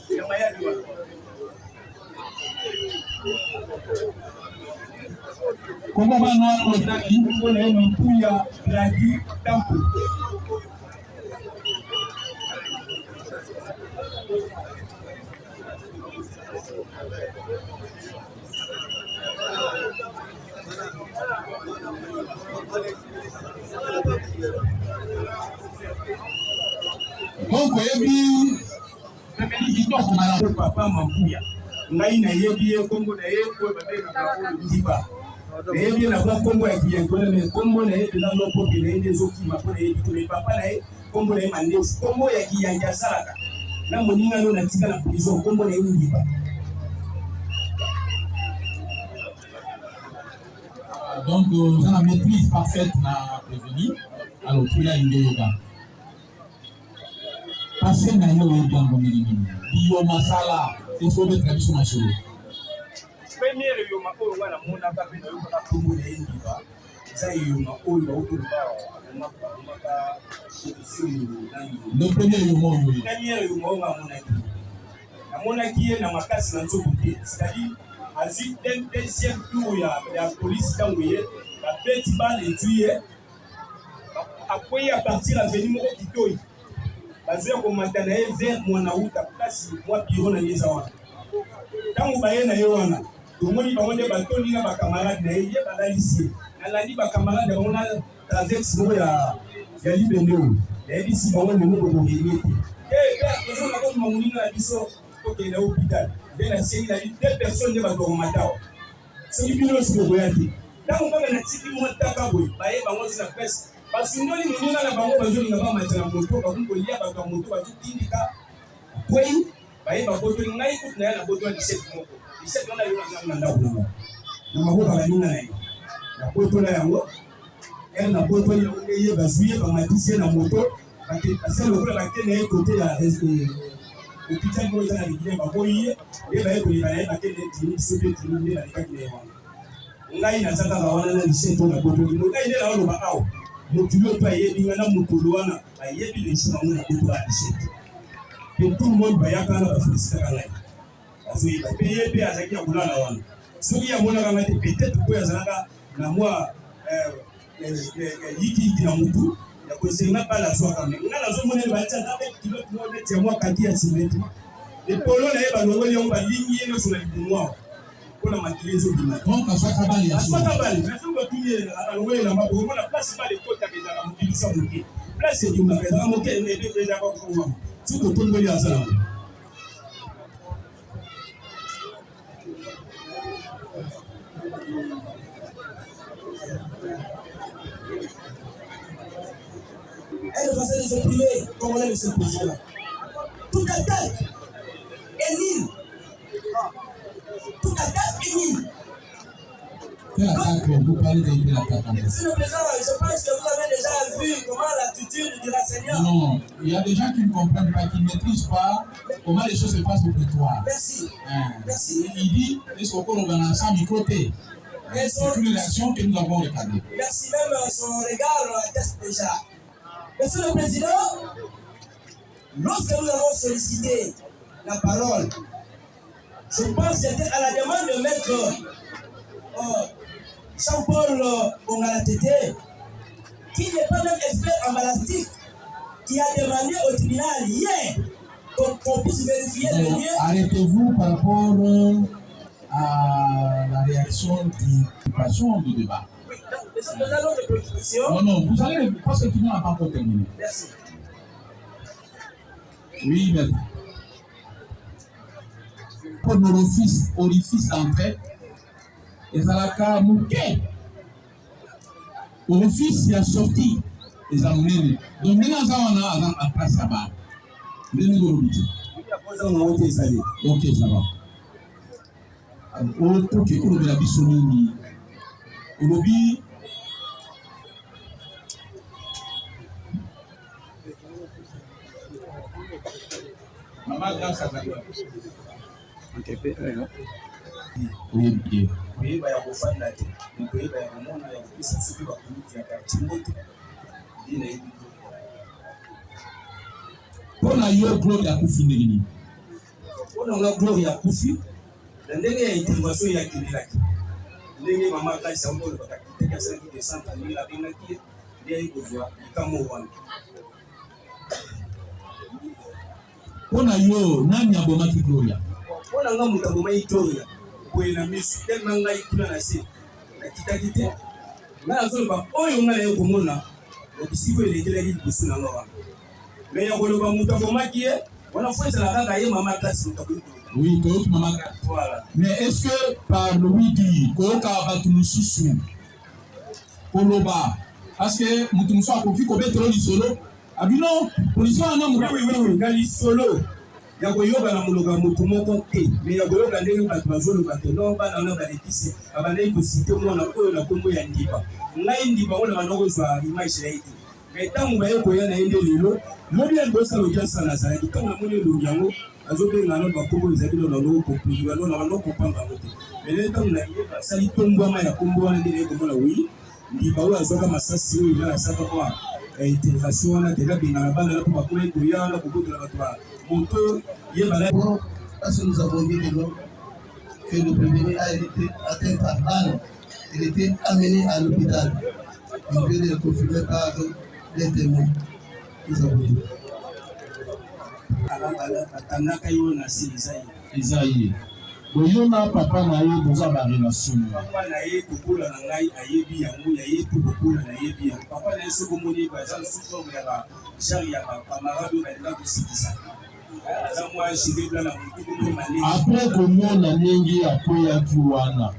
ya maya diwa.
Comment va nous le taki
On a un pouya gradi tampo.
Donc oyebi kitoko malamu.
Papa mampuya. Ngai na yebi ye kombo na ye ko ba be na ko ndiba. Yebi na kwa kombo ya kiyengola me kombo na ye na lopo bi na ende zoki ma ko na yebi to papa na ye kombo na ye mandefu kombo ya kiyanja salaka. Na moninga no na tika na prison kombo na ye ndiba.
Donc vous avez la maîtrise parfaite na prévenu. Alors tu l'as une yoga. Passez na yo yoga ngomini. Bio masala. il faut mettre la mission en solo.
Première yoma oyo wana mona ka pe na yo ka tumbu na indiba za yoma oyo ba oyo ba maka
Le premier yoma oyo
première yoma oyo mona ki na makasi na nzoku te c'est-à-dire azi deuxième tour ya police tango ye ba petit bal etuye après à partir à venir moko kitoi bazo ko matana ye vers mwana uta place moi biro na yeza wana tango ba ye na yo wana tomoni bango nde batoni na bakamarade na ye balalisie nalandi bakamarade bango na traverse moko ya libende oyo nayebisi bango memo kokokende te ezonga komoma moninga na biso kokende hôpital nde nasengi nali 2 personnes nde bakokomata awa soki bino nyonso kokoya te ntango kaka natiki mwa taka boye baye bango ti na presse basundoli moninga na bango bazolinga bamata na moto bakoki kolia bato ya moto bazotindika kwei baye babotoli ngai kutu na ye na boto ya 17 moko 17 wana yo na ndako nango na maboko baninga na ye na boto na yango ere na boto yango ye bazwi ye bamatisi ye na moto basala lokola bake na ye kote ya hôpital moko eza na likile baboyi ye ye baye kolinga na ye bakende dini soki dini nde balekaki na ye wana ngai naza kaka wana na 17 na boto limo ngai nde naoloba awa mokili oyo to ayebinga na mokolo wana bayebi lesu bango na boto ya 17 pe tout le monde bayaka wana bafelisitaka ngai azoyeba mpe ye mpe azalaki ya kolala wana soki yamonaka ngai te peut-être oyo azalaka na mwa yikiyiki na mutu ya kosenga bala azwaka me ngai nazomona batiaka mpe kilote moko neti ya mwa kaki ya simetre epolo na ye balongoli yango balingi ye nyonso na libumu awa mpona makili ezobima aswaka bale nasoki batuni alongoli elamba bokomona place bale ekotaka ezalaka mokilisa moke place edimaka ezalaka moke ebe ezalaka kokoma soki otondoli azalango
Elle va se supprimer, comme on est le président. Toute attaque est nulle. Toute attaque est nulle.
Quelle attaque? Vous parlez de quelle attaque?
Monsieur le Président, je pense que vous avez déjà vu comment l'attitude du renseignement.
Non, il y a des gens qui ne comprennent pas, qui ne maîtrisent pas comment les choses se passent au prétoire.
Merci. Merci.
Il dit, est-ce qu'on va ensemble microter? C'est une réaction que nous avons regardée.
Merci, même son regard atteste déjà. Monsieur le Président, lorsque nous avons sollicité la parole, je pense que c'était à la demande de maître Jean-Paul Ongalatete, qui n'est pas même expert en balastique, qui a demandé au tribunal hier qu'on puisse vérifier le lieu.
Arrêtez-vous par rapport à la réaction du patient du débat.
Oui, donc, nous allons de préoccupation.
Non, vous allez, parce que tout le monde n'a pas encore terminé.
Merci.
Oui, maître. Pour nos orifices d'entrée, et ça l'a qu'à mouquer. Orifice, il a sorti les amenés. Donc, maintenant, on a en place là-bas. Ok, ça va. Ok, on a la bisonini. Olobi. Maman, grâce à ta gueule. Oui, bien.
Oui, bah, il faut faire la tête. Mais oui, bah, on a une situation qui va venir à Timothée. Il est
pour la gloire ya kufi ndeni.
Pour la gloire ya kufi, ndenge ya intervention ya kinilaki. Ndenge mama kaisa onto bakakiteka sana ki descente ni la binaki ndio ikozwa kama wana.
Pona yo nani abomaki gloria?
Pona nga mutaboma gloria. Kwena misu tellement ngai kuna na se. Na kitakite. Na azolo ba oyo nga na komona. Obisiko elekela ki bisu na ngwa. Mais il y a
oui, voilà. Mais est-ce que par le oui-dire, parce que nous sommes confiés qu'on met trop de solo, ah oui, non, police a un homme.
Oui, dans solo. Il y a un monologue, mais il y a un
Mais tant que vous voyez qu'il y a un élément, nous bien de ça, nous ça la salle. Quand on a monné le diamant, nous avons bien notre combo, les amis, nous avons compris, nous avons compris. Mais les temps, ça dit tombe à la combo, on a dit comme là, oui. Il va avoir ça comme ça, si il a ça comme intégration, on a déjà bien la bande, pour couler de yard, pour couper de la moteur, il y a la.
Parce que nous avons dit que le prévenu a été atteint par balle, il était amené à l'hôpital. Il peut être confirmé par les témoins. Nous avons dit.
Isaïe. Boyona papa na ye boza ba relation.
Papa na ye kokola na ngai ayebi yango ya ye to kokola na yebi yango. Papa na ye soko moni ba za suso ya ba jari ya ba camarade na ndela kusikisa. Za mwa shige bla na mutu ko mali.
Après komona ndenge akoya kiwana.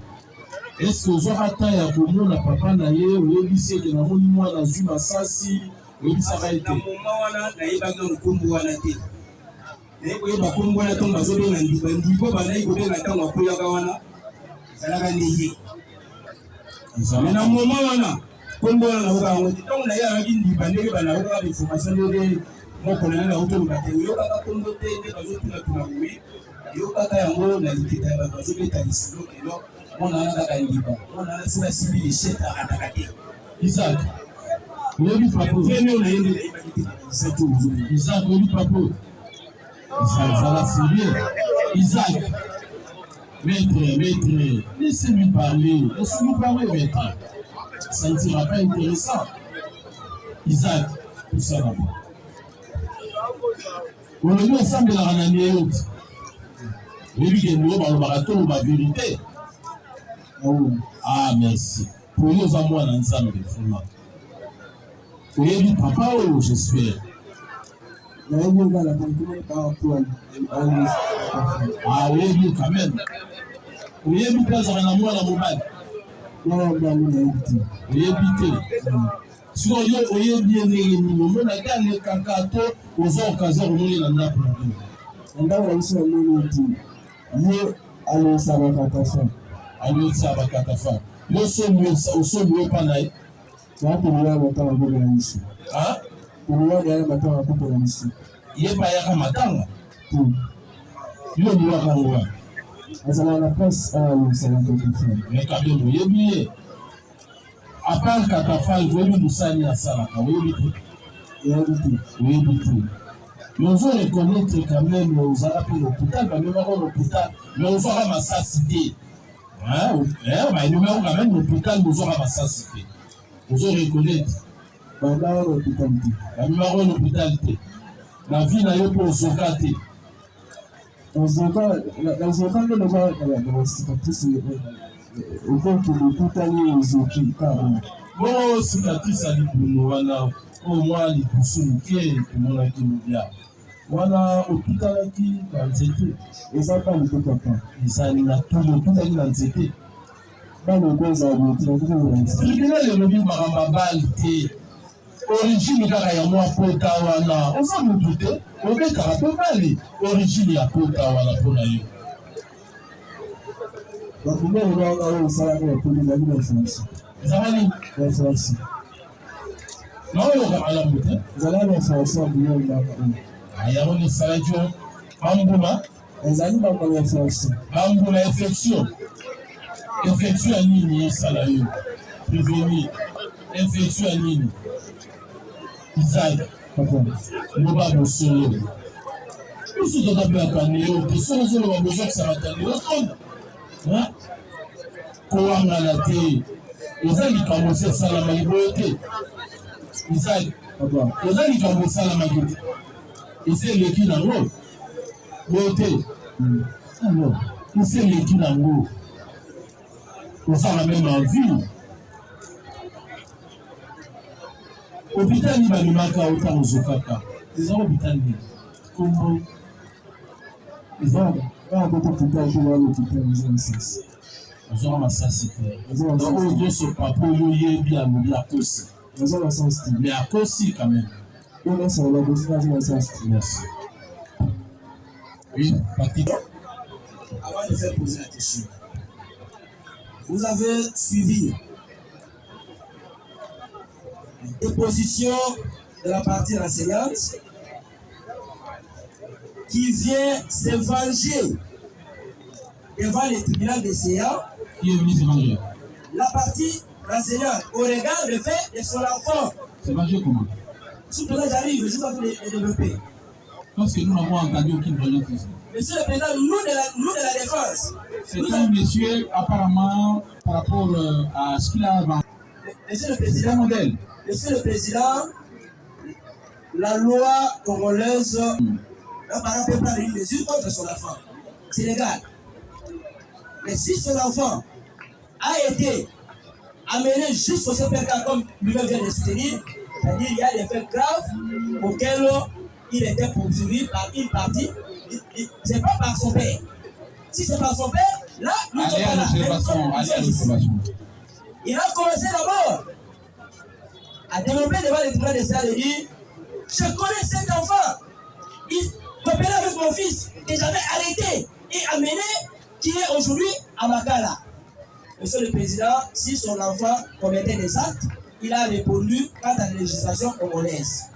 Est-ce que ozokata ya komona papa na ye oyebisi ke na moni mwana zuma sasi oyebisa ba ete.
Na moma wana na ye ba ngo kombo wana te. Et bakombo wana to bazobe na ndibo banayi ko benga tango akoya wana zalaka ndiye. Mais na moma wana kombo wana na ngo tango na ya ngi ndiba ndenge bana ko ba information ndenge moko na na auto ba te yo kaka kombo te ndenge bazotuna tuna oui yo kaka yango na likita ba bazobe ta lisilo kelo mona na kaka ndiba mona na sina sibi le cheta atakate
Isaac lebi papo
venu na yende ba likita ça tout
Isaac lebi papo ça va sérieux. Isaac, maître, laissez-lui parler, maître. Ça ne sera pas intéressant. Isaac, tout ça là-bas. On est ensemble de la rananie haute. Oui, il y a un marathon, ma vérité. Ah, merci. Pour nous, à moi, ensemble, vraiment. Oui, papa, j'espère. Ah oui, quand même. Oui, il y a un mois à mobile. Oui, si on y a bien les on a gagné Kakato aux occasions où on est dans la planète. On a aussi un moment où allez, ça va catastrophe. Allez, ça va catastrophe. Le sommet pas naïf. Tu vas te voir longtemps à la mission. Hein? Il y a pas yaka matanga. Yo ni waka wa. Azala la place à l'Salon. Mais quand même, il y a bien. À part Katafa, il veut nous salir à Salaka. Oui, oui. Mais on veut reconnaître quand même aux Arabes l'hôpital, mais même avant l'hôpital, mais on va ramasser la cité. Hein? Mais nous même quand même l'hôpital, nous allons ramasser la cité. On veut reconnaître. La numéro l'hôpitalité. La vie n'a pas au Zokate. Au Zokate, que nous avons cicatrice au fond que l'hôpital est aux Zokate. Bon, cicatrice à l'Ibounou, au moins les poussons qui est mon activité. Voilà, l'hôpital qui est dans le ZT. Et ça, pas le papa. Et ça, il a tout l'hôpital dans le ZT. Dans le cause à l'hôpital. Tribunal est revenu par un babalité. Origine kaka ya mwa pota wana oza mutu te obekaka mpe mali origine ya pota wana mpona yo bakumeli banga oyo esalaka ya poli ezali na influence ezalani na influence naoyoka malamu te ezalaki na influence ya biloko banga oyo yango nesalaki o bambula ezali bambala influence bambula infection ya nini esala yo prévenir infection ya nini Isaac, nous va nous solo. Nous sommes dans la panneau, nous sommes dans la maison qui s'arrête à l'eau. Comment on a la télé? Nous allons commencer ça la malibouette. Isaac, nous allons commencer la malibouette. Et c'est le qui dans l'eau. Beauté. Alors, c'est le qui dans l'eau. Nous allons même en vie. Hôpital ni balimaka autant ozokaka eza hôpital ni kombo eza ba boto hôpital to ba hôpital ni sens ozoma masasi te donc oyo so papa oyo yebi alobi akosi ozoma sens te mais akosi quand même on a ça la bosse na sens te merci oui Patrick
avant de faire poser la question vous avez suivi déposition de la partie enseignante qui vient se venger devant le tribunal des CA.
Qui est venu se venger?
La partie enseignante, au regard du fait de son enfant.
Se venger comment?
Si le j'arrive, je dois les développer.
Parce que nous n'avons entendu aucune vengeance ici.
Monsieur le Président, nous de la défense.
C'est un monsieur, apparemment, par rapport à ce qu'il a avant.
Monsieur le Président,
modèle.
Monsieur le Président, la loi congolaise n'a pas pu prendre une mesure contre son enfant. C'est légal. Mais si son enfant a été amené jusqu'au CPK comme lui-même vient de soutenir, c'est-à-dire qu'il y a des faits graves auxquels il était poursuivi par une partie, c'est pas par son père. Si c'est par son père, là, nous sommes là. Il a commencé d'abord à développer devant les tribunaux de ça de dire je connais cet enfant, il coopérait avec mon fils que j'avais arrêté et amené, qui est aujourd'hui à Makala. Monsieur le Président, si son enfant commettait des actes, il a répondu quant à la législation congolaise.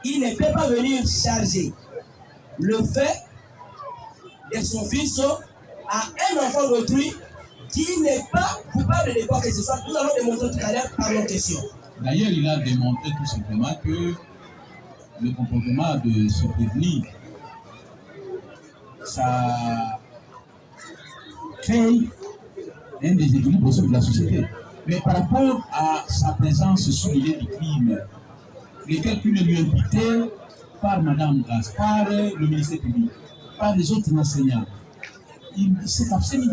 Il ne peut pas venir charger le fait de son fils à un enfant d'autrui qui n'est pas coupable de quoi que ce soit. Nous allons démontrer tout à l'heure par nos questions.
D'ailleurs, il a démontré tout simplement que le comportement de ce prévenu, ça crée un déséquilibre au sein de la société. Mais par rapport à sa présence sur les lieux du crime, les calculs lui imputés par Mme Grasse, par le ministère public, par les autres enseignants, il s'est abstenu.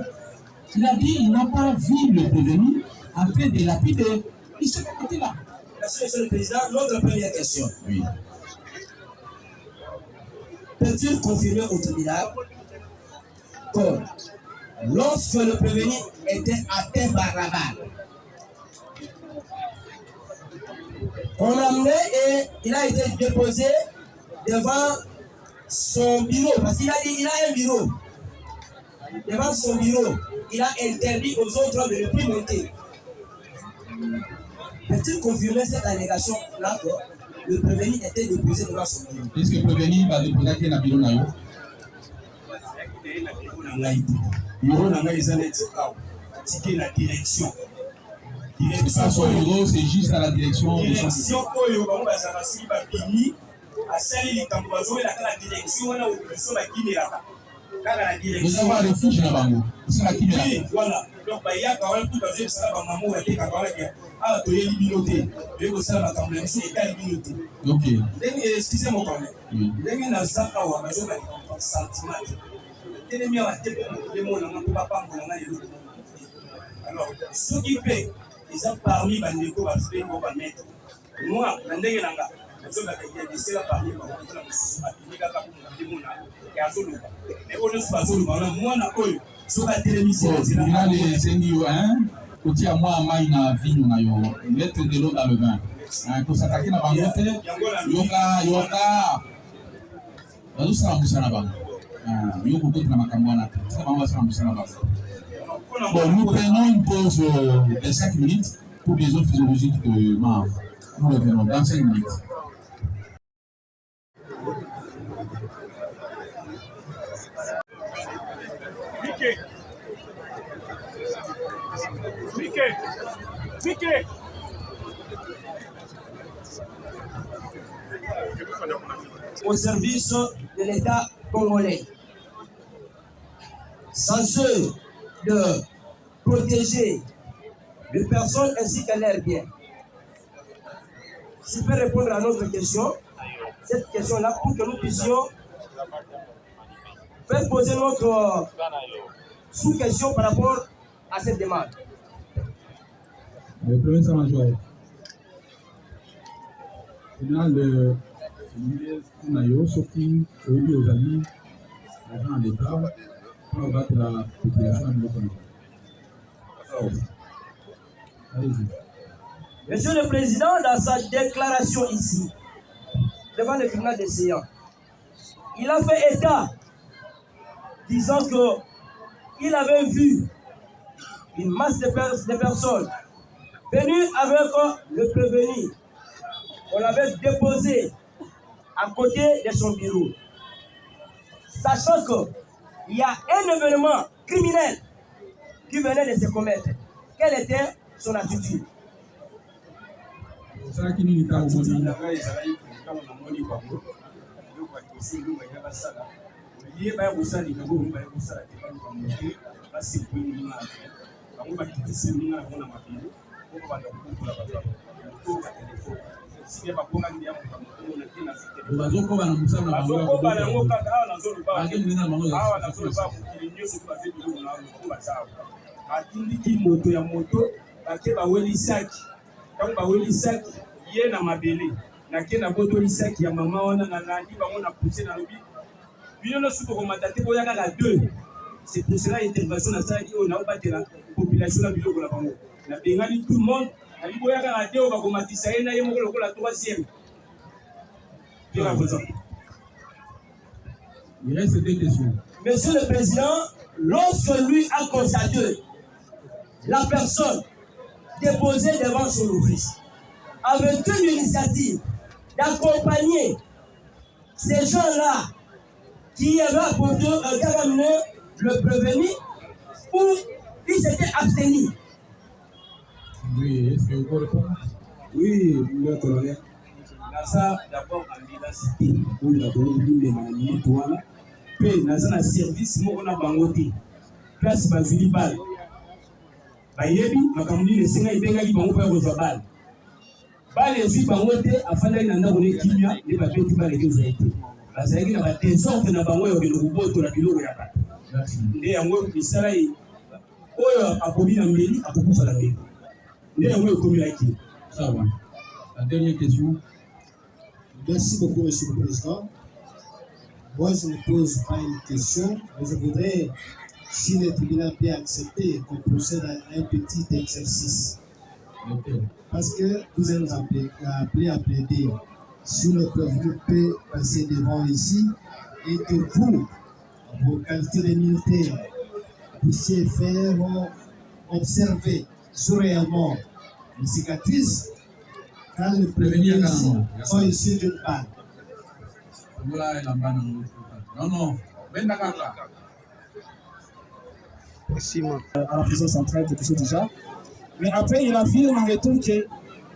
Il a dit qu'il n'a pas vu le prévenu en train de lapider. Il s'est arrêté là.
Merci, Monsieur le Président. Notre première question.
Oui.
Peut-il confirmer au tribunal que lorsque le prévenu était atteint par la balle, on l'a amené et il a été déposé devant son bureau, parce qu'il a dit qu'il a un bureau. Devant son bureau, il a interdit aux autres de ne plus monter. Peut-il confirmer cette allégation-là que le prévenu était déposé devant son bureau?
Est-ce que le prévenu va déposer dans le bureau naïo?
Bureau n'a été la direction.
C'est pas son bureau, c'est juste à la direction.
Direction oyo bango bazala si ba bini asali likambo bazoela kala direction wana obiso ba kinelaka kaka la direction.
Vous avez un refuge na bango. C'est la kinela.
Oui, voilà. Donc ba yaka wana tout bazé ça ba maman wa te kaka wana ke ah to yeli binoté. Beko ça ba kamble msi ekali binoté.
OK.
Excusez-moi quand même. Ndenge na zaka wa bazoka sentiment. Telemi wa te ko le mona na papa ngona na lelo. Alors, ce qui fait ils ont parmi les gens qui vont mettre. Moi, je suis là. Je suis là. Je suis là. Je suis là. Mais on ne sait pas. Moi, je suis là.
Je suis là. Côté à moi, ma ina vino na yo, mettre de l'eau dans le vin. Pour s'attaquer na bangote, yoka. Bazo sala musana ba. Yoko ko na makamwana. Ça va sala musana ba. Bon, nous prenons une pause de 5 minutes pour les eaux physiologiques de Mars. Nous revenons dans 5 minutes.
Au service de l'État congolais. Censeux de protéger les personnes ainsi que leurs biens. Si je peux répondre à notre question, cette question-là, pour que nous puissions faire poser notre sous-question par rapport à cette demande.
Le premier major. Final de Nayo, Soki, Obi Ozali, agent d'État, pour battre la population de l'Okongo.
Monsieur le Président, dans sa déclaration ici, devant le tribunal des séants, il a fait état, disant qu'il avait vu une masse de personnes
venu avec le prévenu. On l'avait déposé à côté de son bureau. Sachant qu'il y a un événement criminel qui venait de se commettre. Quelle était son attitude?
atindiki moto ya moto bake bawelisaki ntango bawelisaki ye na mabele nake na botolisaki ya mama wana nalandi bango na pousse na lobi bino nyonso bokomata te boya kaka 2. C'est pour cela intervention nasalaki oyo naobatela population na biloko na bango nabengani tout le monde nali boya kaka 2 oyo bakomatisa ye na ye moko lokola 3e.
Il reste 2 questions.
Monsieur le Président, lorsque lui a constaté la personne déposée devant son office, avec une initiative d'accompagner ces gens-là qui avaient apporté le prévenu, ou ils s'étaient abstenus.
Oui, est-ce que vous répondez?
Oui, le colonel. Ça, d'abord, en cité, où il a donné les maladies, puis dans un service, on a bangoté. Place Basili Bal. Bayebi, ma commune, les Sénats, ils bengali bango pour rejoindre Bal. Bal et puis bangoté, afin d'aller dans la kimia, les papiers qui valent les été. La Zagui n'a pas désordre dans bango et le robot de la bilo et la pâte. Et en gros, les salariés, oh, à Kobi dans Méli, à Kobi à la Méli. Et en gros, comme il a dit.
Ça va. La dernière question.
Merci beaucoup, Monsieur le Président. Moi, je ne pose pas une question, mais je voudrais, si le tribunal peut accepter, qu'on procède à un petit exercice. Parce que vous êtes appelé à plaider sur le prévenu peut passer devant ici et que vous, vos qualités de militaires, puissiez faire observer réellement les cicatrices quand le prévenu sont issus d'une balle.
Non.
À la prison centrale, quelque chose déjà. Mais après, il affirme en retour que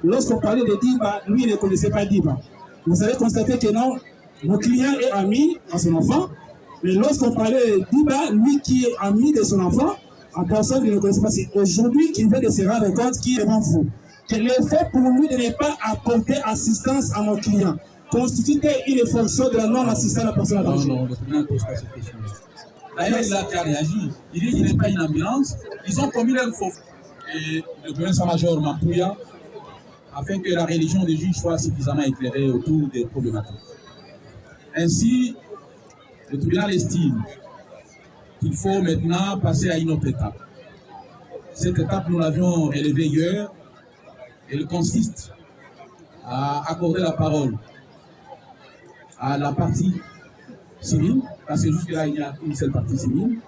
lorsqu'on parlait de Diba, lui, il ne connaissait pas Diba. Vous avez constaté que non, mon client est ami à son enfant, mais lorsqu'on parlait de Diba, lui qui est ami de son enfant, en personne, il ne connaissait pas. C'est aujourd'hui qu'il veut de se rendre compte qui est devant vous. Que le fait pour lui de ne pas apporter assistance à mon client constitue une fonction de la non-assistance à la personne à danger.
Non, le tribunal ne pose pas cette question. D'ailleurs, il a réagi. Il dit qu'il n'est pas une ambulance. Ils ont commis leur faute. Et le gouverneur-major Mampouya, afin que la religion des juges soit suffisamment éclairée autour des problématiques. Ainsi, le tribunal estime qu'il faut maintenant passer à une autre étape. Cette étape, nous l'avions relevée hier. Elle consiste à accorder la parole à la partie civile, parce que jusque-là, il n'y a qu'une seule partie civile.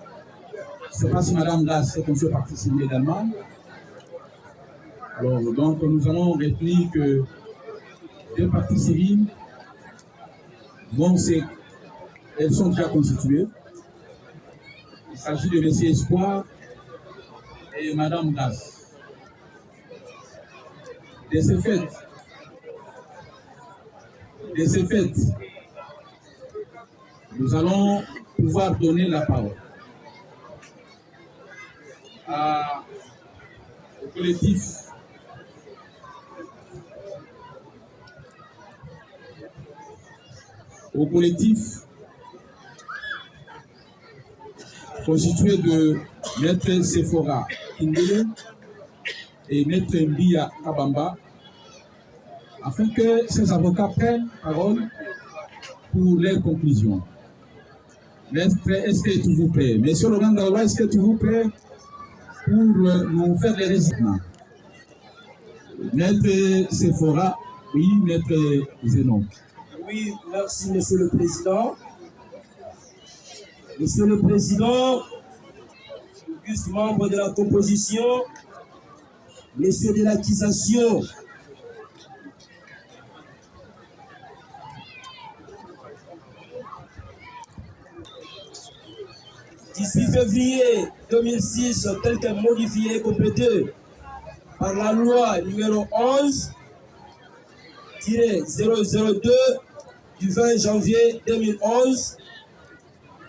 Je ne sais pas si Mme Glass est conçue partie civile également. Alors, donc, nous allons retenir que 2 parties civiles, elles sont déjà constituées. Il s'agit de M. Espoir et Mme Glass. De ce fait, nous allons pouvoir donner la parole au collectif constitué de Maître Sephora Kindele et Maître Mbia Kabamba, afin que ces avocats prennent parole pour les conclusions. Maître, est-ce que tout vous plaît? Monsieur Laurent Gaoua, est-ce que tout vous plaît pour nous faire les résultats? Maître Sephora, oui, Maître Zénon.
Oui, merci, Monsieur le Président. Monsieur le Président, auguste membre de la composition,
messieurs de l'accusation, d'ici février 2006, tel que modifié et complété par la loi numéro 11-002 du 20 janvier 2011,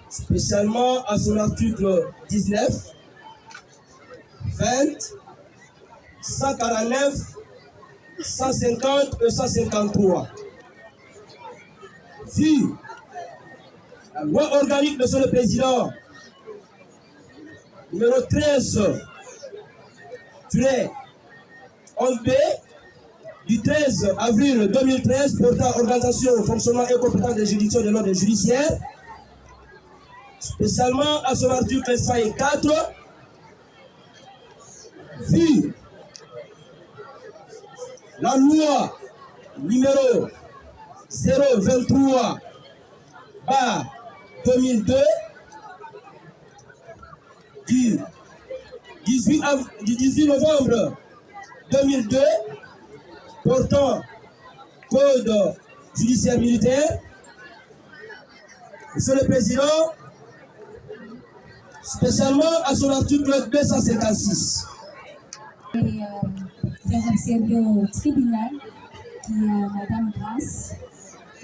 spécialement à son article 19, 20, 149, 150 et 153. Vu la loi organique, Monsieur le Président, numéro 13-11B du 13 avril 2013 portant organisation, fonctionnement et compétence des juridictions de l'ordre judiciaire, spécialement à son article 104, vu la loi numéro 023/2002 du 18 novembre 2002 portant code judiciaire militaire. Monsieur le Président, spécialement à son article 256.
Faire observer au tribunal qui est Madame Grace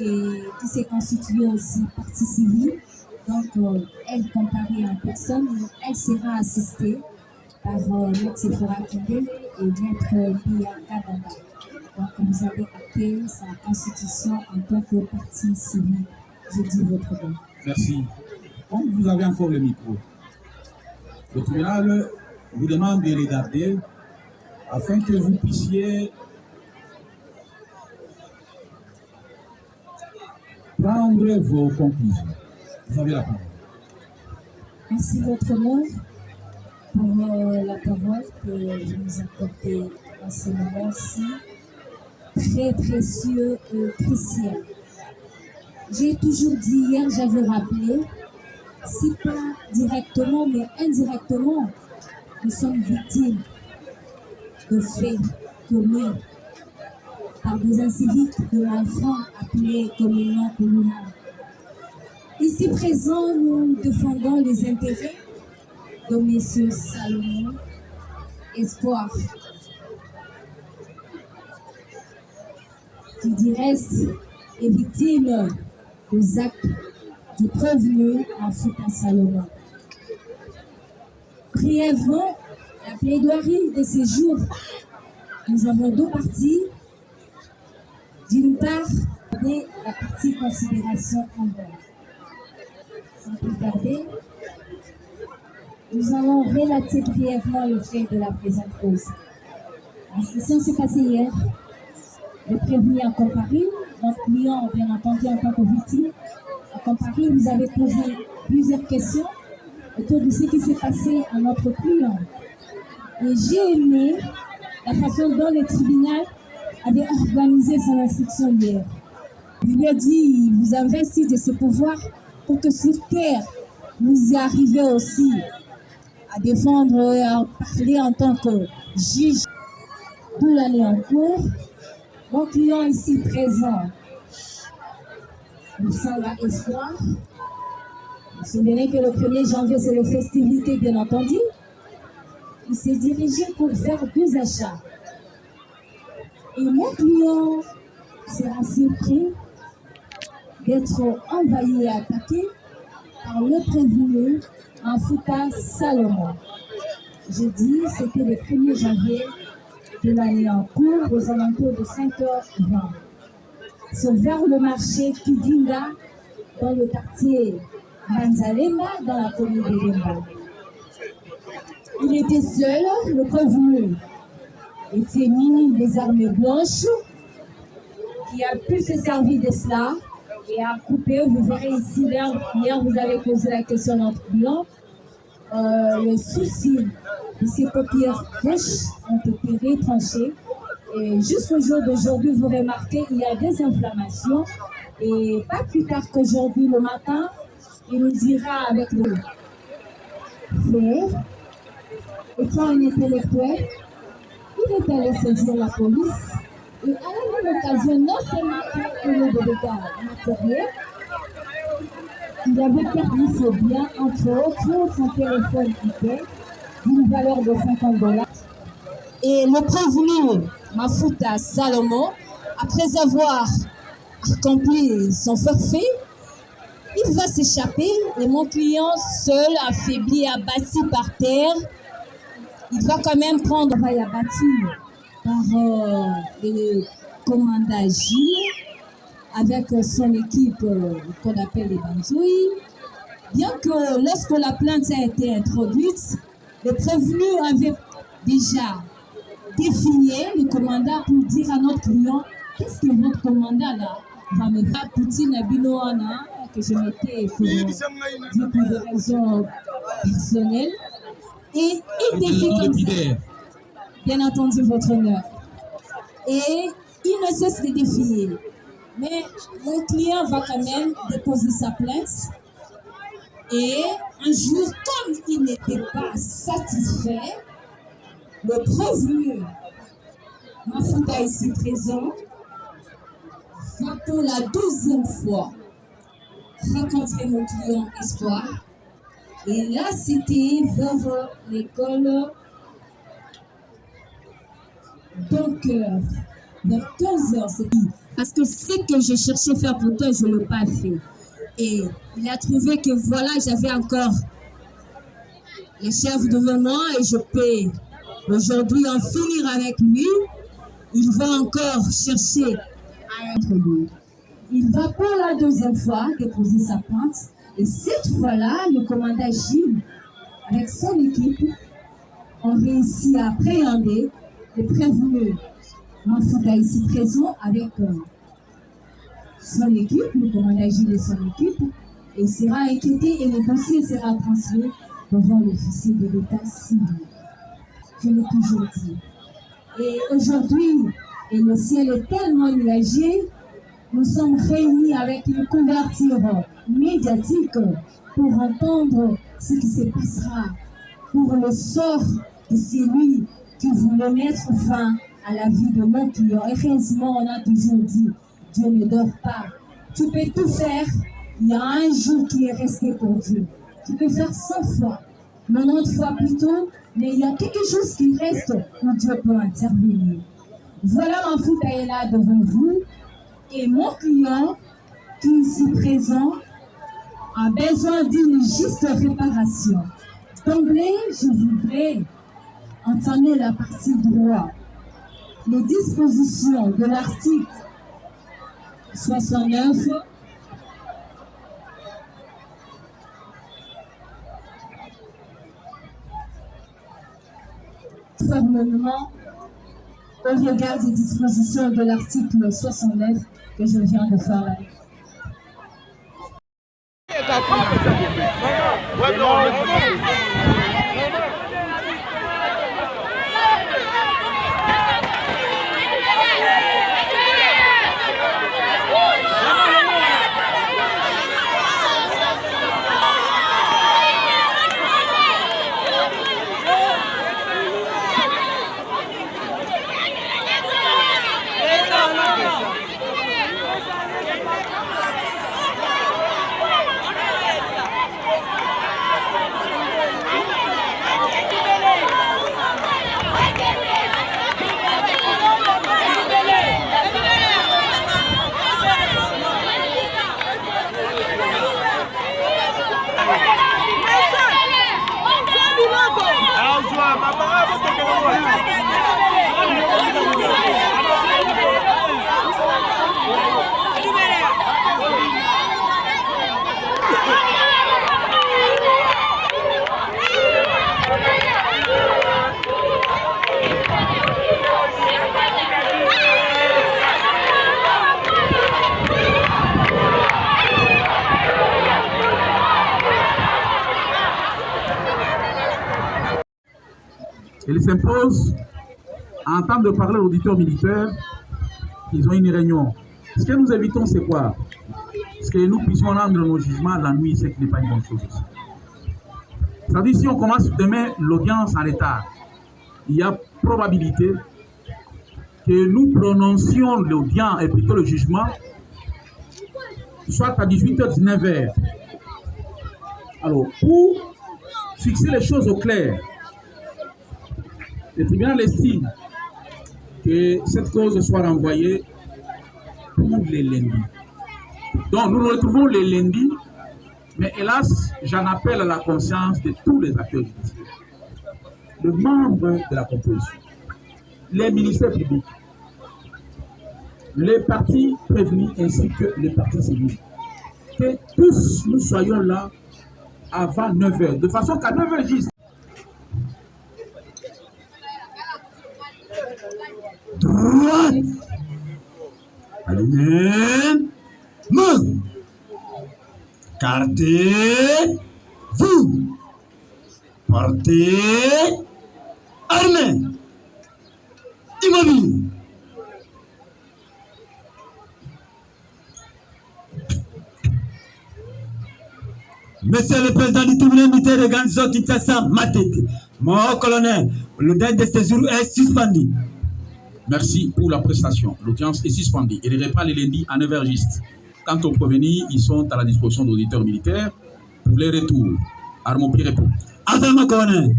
et qui s'est constituée aussi partie civile. Donc, elle comparée en personne, elle sera assistée par Maître Sephora Kindé et Maître Bia Kabamba. Donc, vous avez acté sa constitution en tant que partie civile. Je dis votre nom.
Merci. Donc, vous avez encore le micro. Le tribunal vous demande de regarder afin que vous puissiez prendre vos conclusions. Vous avez la parole.
Merci votre honneur pour la parole que vous nous accordez en ce moment-ci, très précieux et crucial. J'ai toujours dit hier, j'avais rappelé, si pas directement mais indirectement, nous sommes victimes de faits commis par des inciviques de l'enfant appelés communément communal. Ici présents, nous défendons les intérêts de M. Salomon Espoir, qui du reste est victime des actes du prévenu en Fouta Salomon. Brièvement, la plaidoirie de ces jours, nous avons deux parties. D'une part, la partie considération en bas. Sans plus tarder, nous allons relater brièvement le fait de la présente cause. La session s'est passée hier. Le prévenu a comparu, notre client, bien entendu, en tant que victime, a comparu. Vous avez posé plusieurs questions autour de ce qui s'est passé à notre client. Et j'ai aimé la façon dont le tribunal avait organisé son instruction hier. Il lui a dit, vous investissez de ce pouvoir pour que sur terre, vous y arrivez aussi à défendre et à parler en tant que juge pour l'année en cours. Mon client ici présent, nous sommes à Espoir. Vous vous souvenez que le 1er janvier, c'est les festivités, bien entendu. Il s'est dirigé pour faire 2 achats. Et mon client sera surpris d'être envahi et attaqué par le prévenu en Fouta Salomon. Je dis, c'était le 1er janvier de l'année en cours, aux alentours de 5h20. C'est vers le marché Kidinga, dans le quartier Manzalema, dans la commune de Lemba. Il était seul, le prévenu était muni des armées blanches, qui a pu se servir de cela et a coupé. Vous verrez ici, hier vous avez posé la question à notre client. Les soucis de ces paupières gauches ont été retranchés. Et jusqu'au jour d'aujourd'hui, vous remarquez, il y a des inflammations. Et pas plus tard qu'aujourd'hui, le matin, il nous dira avec le frère, étant un intellectuel, il est allé saisir la police et à la même occasion, non seulement qu'il a eu des dégâts matériels, il avait perdu ses biens, entre autres son téléphone IP d'une valeur de $50. Et le prévenu Mafuta Salomon, après avoir accompli son forfait, il va s'échapper et mon client seul, affaibli, abattu par terre, il va quand même prendre, abattu par le commandant Gilles avec son équipe qu'on appelle les Banzoui. Bien que lorsque la plainte a été introduite, le prévenu avait déjà défier le commandant pour dire à notre client qu'est-ce que votre commandant là va me faire Poutine Abinoana que je m'étais pour des raisons personnelles et il défie comme ça, bien entendu votre honneur, et il ne cesse de défier, mais mon client va quand même déposer sa plainte et un jour comme il n'était pas satisfait, le prévenu Mafuta ici présent va pour la 12e fois rencontrer mon client Espoir. Et là, c'était vers l'école donc vers 15h. Parce que ce que je cherchais à faire pour toi, je ne l'ai pas fait. Et il a trouvé que voilà, j'avais encore les chefs devant moi et je peux aujourd'hui en finir avec lui. Il va encore chercher à être lui. Il va pour la 2e fois déposer sa plainte. Et cette fois-là, le commandant Gilles, avec son équipe, ont réussi à appréhender le prévenu Mafuta ici présent avec son équipe, le commandant Gilles et son équipe. Et il sera inquiété et le dossier sera transmis devant l'officier de l'État civil. Je l'ai toujours dit. Et aujourd'hui, et le ciel est tellement nuagé, nous sommes réunis avec une couverture médiatique pour entendre ce qui se passera, pour le sort de celui qui voulait mettre fin à la vie de mon client. Heureusement, on a toujours dit, Dieu ne dort pas. Tu peux tout faire, il y a un jour qui est resté pour Dieu. Tu peux faire 100 fois, 90 fois plutôt, mais il y a quelque chose qui reste où Dieu peut intervenir. Voilà Mafuta est là devant vous et mon client qui est ici présent a besoin d'une juste réparation. D'emblée, je voudrais entamer la partie droit. Les dispositions de l'article 69 conformément au regard des dispositions de l'article 69 que je viens de faire là.
Il s'impose, en temps de parler aux auditeurs militaires, ils ont une réunion. Ce que nous évitons, c'est quoi? C'est que nous puissions rendre nos jugements la nuit, ce qui n'est pas une bonne chose. C'est-à-dire, si on commence demain l'audience en retard, il y a probabilité que nous prononcions l'audience et plutôt le jugement, soit à 18h-19h. Alors, pour fixer les choses au clair, le tribunal estime que cette cause soit renvoyée pour les lundis. Donc, nous nous retrouvons les lundis, mais hélas, j'en appelle à la conscience de tous les acteurs judiciaires, les membres de la composition, les ministères publics, les partis prévenus ainsi que les partis civils. Que tous nous soyons là avant 9h, de façon qu'à 9h juste.
Droite, alignement, gardez-vous, portez armée, immobile. Monsieur le Président du tribunal militaire de Ganzo Kinshasa Matete, mon colonel, le délai de séjour est suspendu.
Merci pour la prestation. L'audience est suspendue. Il reprend les lundis à 9h juste. Quant aux prévenus, ils sont à la disposition d'auditeurs militaires pour les retours. Armand Pi répond.
Attends, mon colonel.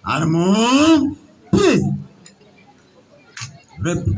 Armand Pi répond.